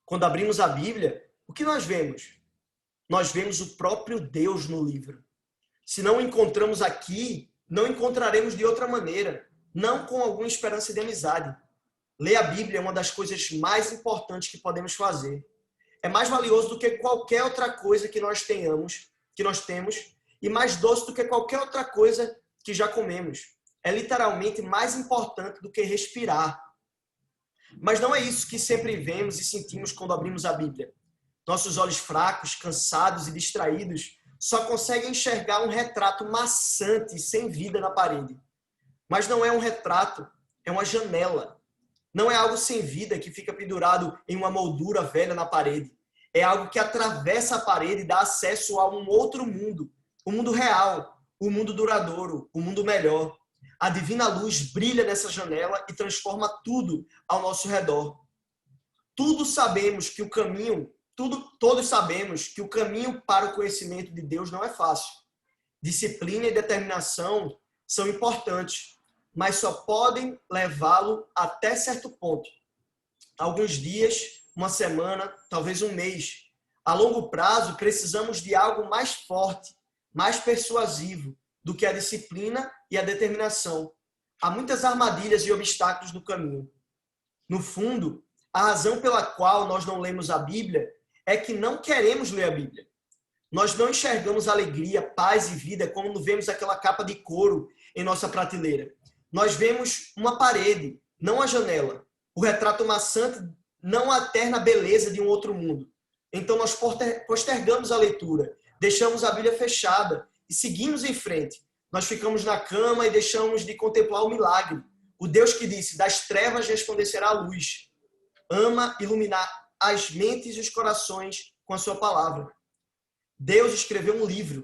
Quando abrimos a Bíblia, o que nós vemos? Nós vemos o próprio Deus no livro. Se não o encontramos aqui, não encontraremos de outra maneira, não com alguma esperança de amizade. Ler a Bíblia é uma das coisas mais importantes que podemos fazer. É mais valioso do que qualquer outra coisa que nós temos, e mais doce do que qualquer outra coisa que já comemos. É literalmente mais importante do que respirar. Mas não é isso que sempre vemos e sentimos quando abrimos a Bíblia. Nossos olhos fracos, cansados e distraídos só conseguem enxergar um retrato maçante e sem vida na parede. Mas não é um retrato, é uma janela. Não é algo sem vida que fica pendurado em uma moldura velha na parede. É algo que atravessa a parede e dá acesso a um outro mundo. O mundo real, o mundo duradouro, o mundo melhor. A divina luz brilha nessa janela e transforma tudo ao nosso redor. Todos sabemos que o caminho para o conhecimento de Deus não é fácil. Disciplina e determinação são importantes, mas só podem levá-lo até certo ponto. Alguns dias, uma semana, talvez um mês. A longo prazo, precisamos de algo mais forte, mais persuasivo do que a disciplina e a determinação. Há muitas armadilhas e obstáculos no caminho. No fundo, a razão pela qual nós não lemos a Bíblia é que não queremos ler a Bíblia. Nós não enxergamos alegria, paz e vida quando vemos aquela capa de couro em nossa prateleira. Nós vemos uma parede, não a janela. O retrato maçante, não a eterna beleza de um outro mundo. Então nós postergamos a leitura, deixamos a Bíblia fechada e seguimos em frente. Nós ficamos na cama e deixamos de contemplar o milagre. O Deus que disse, das trevas resplandecerá a luz. Ama iluminar as mentes e os corações com a sua palavra. Deus escreveu um livro.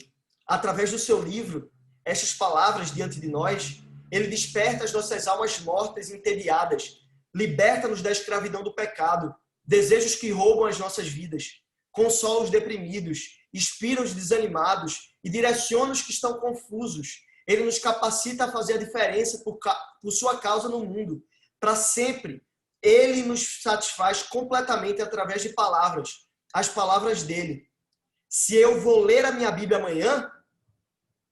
Através do seu livro, estas palavras diante de nós, ele desperta as nossas almas mortas e entediadas, liberta-nos da escravidão do pecado, desejos que roubam as nossas vidas, consola os deprimidos, inspira os desanimados e direciona os que estão confusos. Ele nos capacita a fazer a diferença por sua causa no mundo. Para sempre, ele nos satisfaz completamente através de palavras, as palavras dele. Se eu vou ler a minha Bíblia amanhã,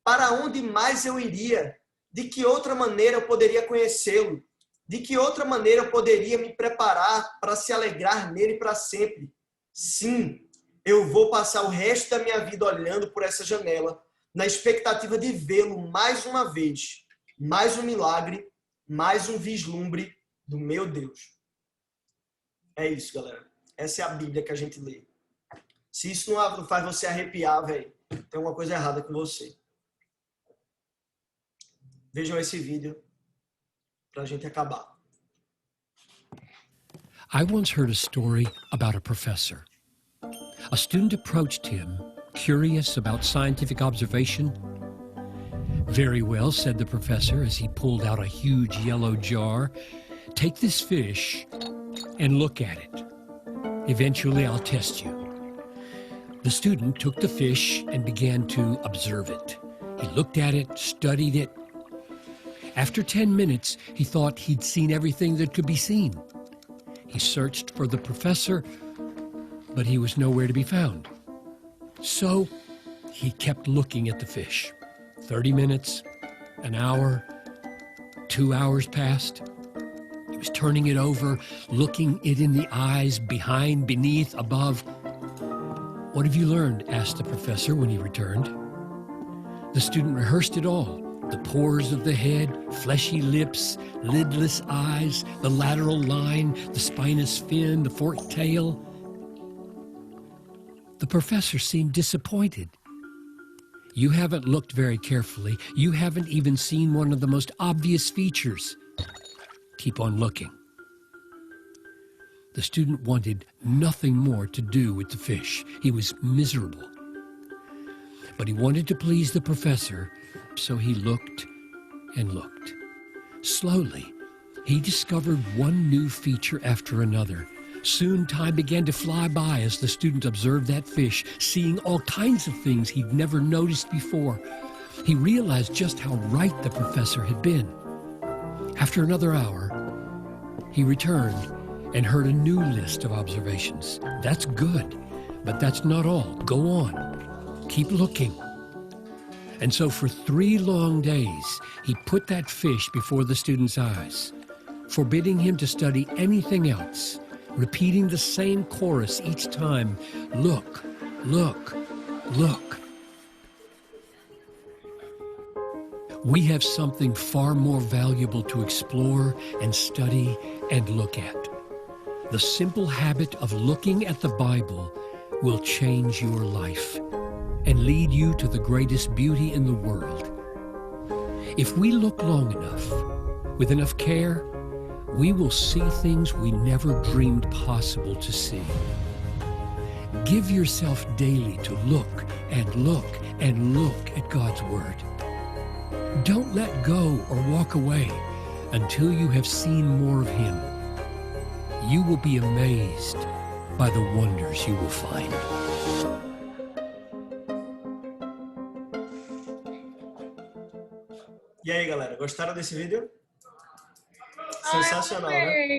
para onde mais eu iria? De que outra maneira eu poderia conhecê-lo? De que outra maneira eu poderia me preparar para se alegrar nele para sempre? Sim, eu vou passar o resto da minha vida olhando por essa janela, na expectativa de vê-lo mais uma vez. Mais um milagre, mais um vislumbre do meu Deus. É isso, galera. Essa é a Bíblia que a gente lê. Se isso não faz você arrepiar, velho, tem alguma coisa errada com você. Vejam esse vídeo para a gente acabar. I once heard a story about a professor. A student approached him, curious about scientific observation. Very well, said the professor as he pulled out a huge yellow jar. Take this fish and look at it. Eventually, I'll test you. The student took the fish and began to observe it. He looked at it, studied it. After 10 minutes, he thought he'd seen everything that could be seen. He searched for the professor, but he was nowhere to be found. So he kept looking at the fish. 30 minutes, an hour, 2 hours passed. He was turning it over, looking it in the eyes, behind, beneath, above. What have you learned? Asked the professor when he returned. The student rehearsed it all. The pores of the head, fleshy lips, lidless eyes, the lateral line, the spinous fin, the forked tail. The professor seemed disappointed. You haven't looked very carefully. You haven't even seen one of the most obvious features. Keep on looking. The student wanted nothing more to do with the fish. He was miserable. But he wanted to please the professor, so he looked and looked. Slowly, he discovered one new feature after another. Soon time began to fly by as the student observed that fish, seeing all kinds of things he'd never noticed before. He realized just how right the professor had been. After another hour, he returned and heard a new list of observations. That's good, but that's not all. Go on. Keep looking. And so for 3 long days, he put that fish before the student's eyes, forbidding him to study anything else, repeating the same chorus each time. Look, look, look. We have something far more valuable to explore and study and look at. The simple habit of looking at the Bible will change your life and lead you to the greatest beauty in the world. If we look long enough, with enough care, we will see things we never dreamed possible to see. Give yourself daily to look and look and look at God's Word. Don't let go or walk away until you have seen more of Him. You will be amazed by the wonders you will find. E aí, galera, gostaram desse vídeo? Sensacional, né?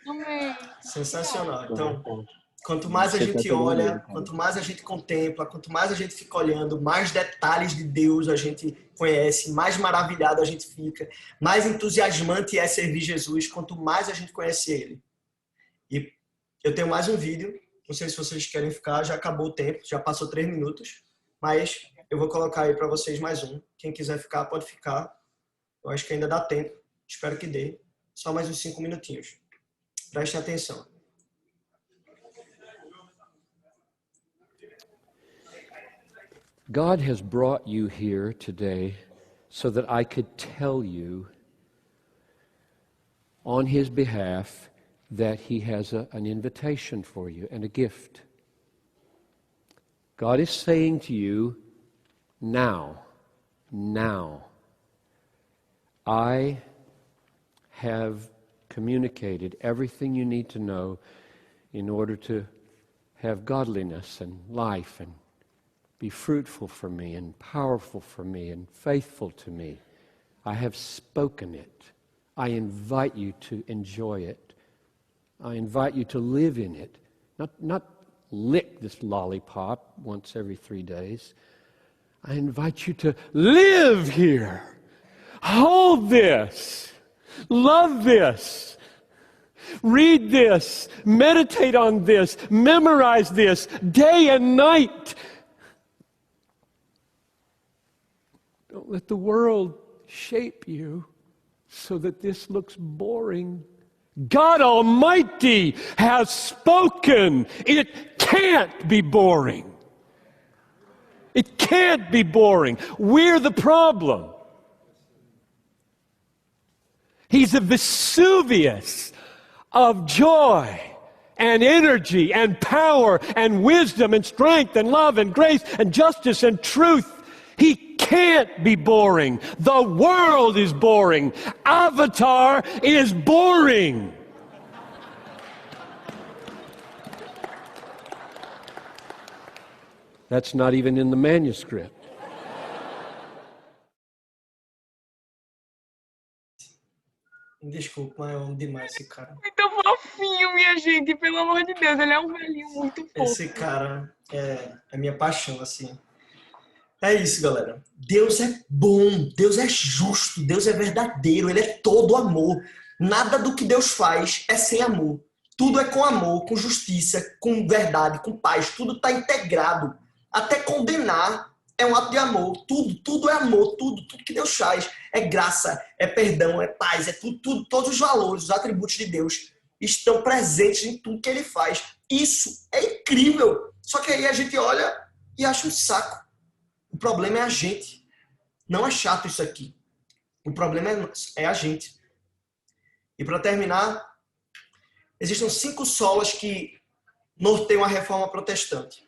Amei. Sensacional. Então, Quanto mais a Você gente tá todo olha, mundo, cara. quanto mais a gente contempla, quanto mais a gente fica olhando, mais detalhes de Deus a gente conhece, mais maravilhado a gente fica, mais entusiasmante é servir Jesus, quanto mais a gente conhece Ele. E eu tenho mais um vídeo, não sei se vocês querem ficar, já acabou o tempo, já passou 3 minutos, mas eu vou colocar aí para vocês mais um. Quem quiser ficar, pode ficar. Eu acho que ainda dá tempo, espero que dê. Só mais uns 5 minutinhos. Prestem atenção. God has brought you here today so that I could tell you on His behalf that He has an invitation for you and a gift. God is saying to you, now, I have communicated everything you need to know in order to have godliness and life and be fruitful for me and powerful for me and faithful to me. I have spoken it. I invite you to enjoy it. I invite you to live in it. Not lick this lollipop once every 3 days. I invite you to live here. Hold this. Love this. Read this. Meditate on this. Memorize this day and night. Don't let the world shape you so that this looks boring. God Almighty has spoken. It can't be boring. It can't be boring. We're the problem. He's a Vesuvius of joy and energy and power and wisdom and strength and love and grace and justice and truth. He can't be boring. The world is boring. Avatar is boring. That's not even in the manuscript. Desculpa, mas eu amo demais esse cara. Muito fofinho, minha gente. Pelo amor de Deus, ele é um velhinho muito fofo. Esse cara é a minha paixão, assim. É isso, galera. Deus é bom, Deus é justo, Deus é verdadeiro, Ele é todo amor. Nada do que Deus faz é sem amor. Tudo é com amor, com justiça, com verdade, com paz. Tudo está integrado. Até condenar é um ato de amor. Tudo é amor. Tudo que Deus faz é graça, é perdão, é paz, é tudo. Todos os valores, os atributos de Deus estão presentes em tudo que Ele faz. Isso é incrível. Só que aí a gente olha e acha um saco. O problema é a gente. Não é chato isso aqui. O problema é a gente. E para terminar, existem 5 solas que norteiam a reforma protestante.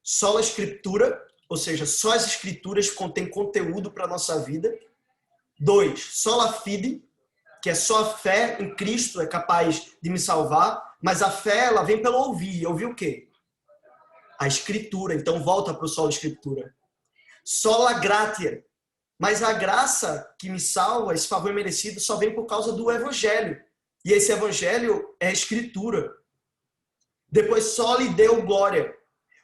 Sola Escritura, ou seja, só as Escrituras contêm conteúdo para a nossa vida. 2, Sola Fide, que é só a fé em Cristo é capaz de me salvar, mas a fé ela vem pelo ouvir. Ouvir o quê? A Escritura. Então volta para o Sola Escritura. Sola Gratia, mas a graça que me salva, esse favor merecido, só vem por causa do Evangelho. E esse Evangelho é a Escritura. Depois Soli Deo Glória,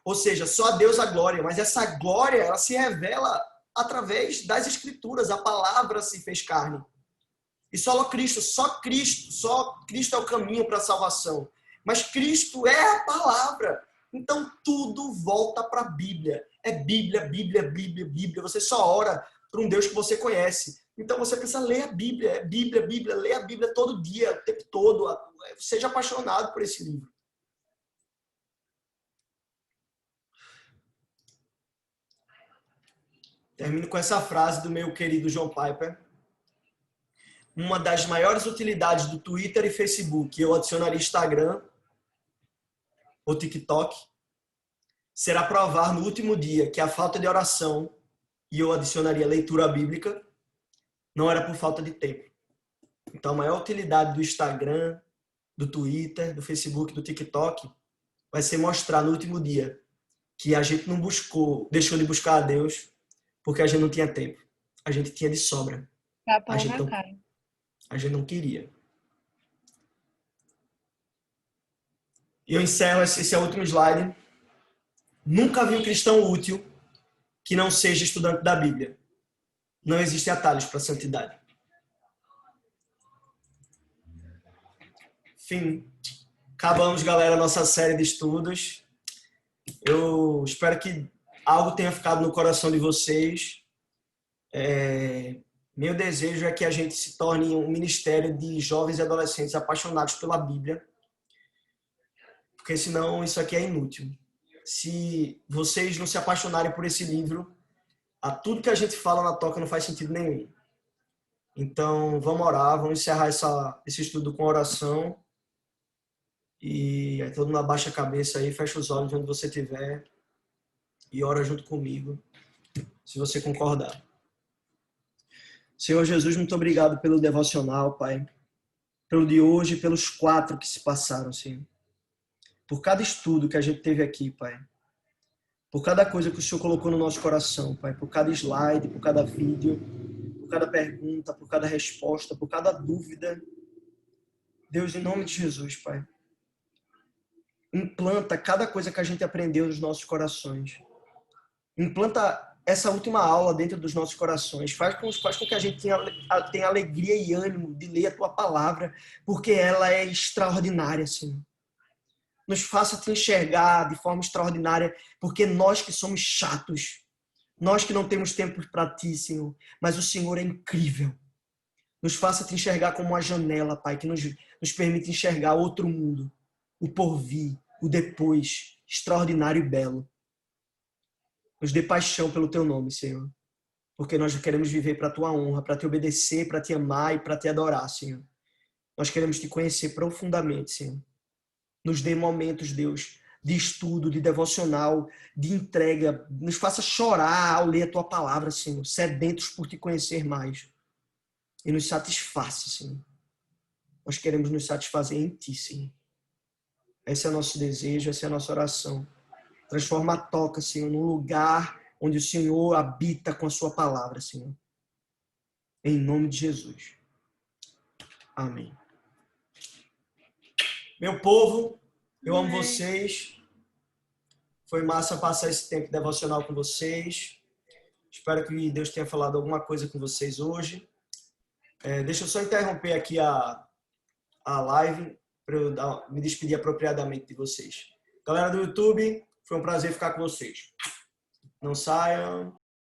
ou seja, só a Deus a glória, mas essa glória ela se revela através das Escrituras, a palavra se fez carne. E só Cristo é o caminho para a salvação. Mas Cristo é a palavra. Então tudo volta para a Bíblia. É Bíblia, Bíblia, Bíblia, Bíblia. Você só ora para um Deus que você conhece. Então você precisa ler a Bíblia. É Bíblia, Bíblia. Lê a Bíblia todo dia, o tempo todo. Seja apaixonado por esse livro. Termino com essa frase do meu querido John Piper. Uma das maiores utilidades do Twitter e Facebook, eu adicionaria Instagram ou TikTok, será provar no último dia que a falta de oração, e eu adicionaria leitura bíblica, não era por falta de tempo. Então a maior utilidade do Instagram, do Twitter, do Facebook, do TikTok, vai ser mostrar no último dia que a gente não deixou de buscar a Deus, porque a gente não tinha tempo. A gente tinha de sobra. A gente não queria. E eu encerro, esse é o último slide. Nunca vi um cristão útil que não seja estudante da Bíblia. Não existem atalhos para a santidade. Fim. Acabamos, galera, a nossa série de estudos. Eu espero que algo tenha ficado no coração de vocês. Meu desejo é que a gente se torne um ministério de jovens e adolescentes apaixonados pela Bíblia, porque senão isso aqui é inútil. Se vocês não se apaixonarem por esse livro, a tudo que a gente fala na toca não faz sentido nenhum. Então, vamos orar, vamos encerrar esse estudo com oração. E aí todo mundo abaixa a cabeça aí, fecha os olhos onde você estiver e ora junto comigo, se você concordar. Senhor Jesus, muito obrigado pelo devocional, Pai. Pelo de hoje e pelos 4 que se passaram, Senhor. Por cada estudo que a gente teve aqui, Pai. Por cada coisa que o Senhor colocou no nosso coração, Pai. Por cada slide, por cada vídeo, por cada pergunta, por cada resposta, por cada dúvida. Deus, em nome de Jesus, Pai. Implanta cada coisa que a gente aprendeu nos nossos corações. Implanta essa última aula dentro dos nossos corações. Faz com que a gente tenha alegria e ânimo de ler a Tua palavra, porque ela é extraordinária, Senhor. Nos faça te enxergar de forma extraordinária, porque nós que somos chatos, nós que não temos tempo para Ti, Senhor, mas o Senhor é incrível. Nos faça te enxergar como uma janela, Pai, que nos permite enxergar outro mundo, o porvir, o depois, extraordinário e belo. Nos dê paixão pelo Teu nome, Senhor, porque nós queremos viver para a Tua honra, para Te obedecer, para Te amar e para Te adorar, Senhor. Nós queremos Te conhecer profundamente, Senhor. Nos dê momentos, Deus, de estudo, de devocional, de entrega. Nos faça chorar ao ler a Tua palavra, Senhor, sedentos por Te conhecer mais. E nos satisfaça, Senhor. Nós queremos nos satisfazer em Ti, Senhor. Esse é o nosso desejo, essa é a nossa oração. Transforma a toca, Senhor, num lugar onde o Senhor habita com a Sua palavra, Senhor. Em nome de Jesus. Amém. Meu povo, eu amo vocês. Foi massa passar esse tempo devocional com vocês. Espero que Deus tenha falado alguma coisa com vocês hoje. Deixa eu só interromper aqui a live para eu me despedir apropriadamente de vocês. Galera do YouTube, foi um prazer ficar com vocês. Não saiam.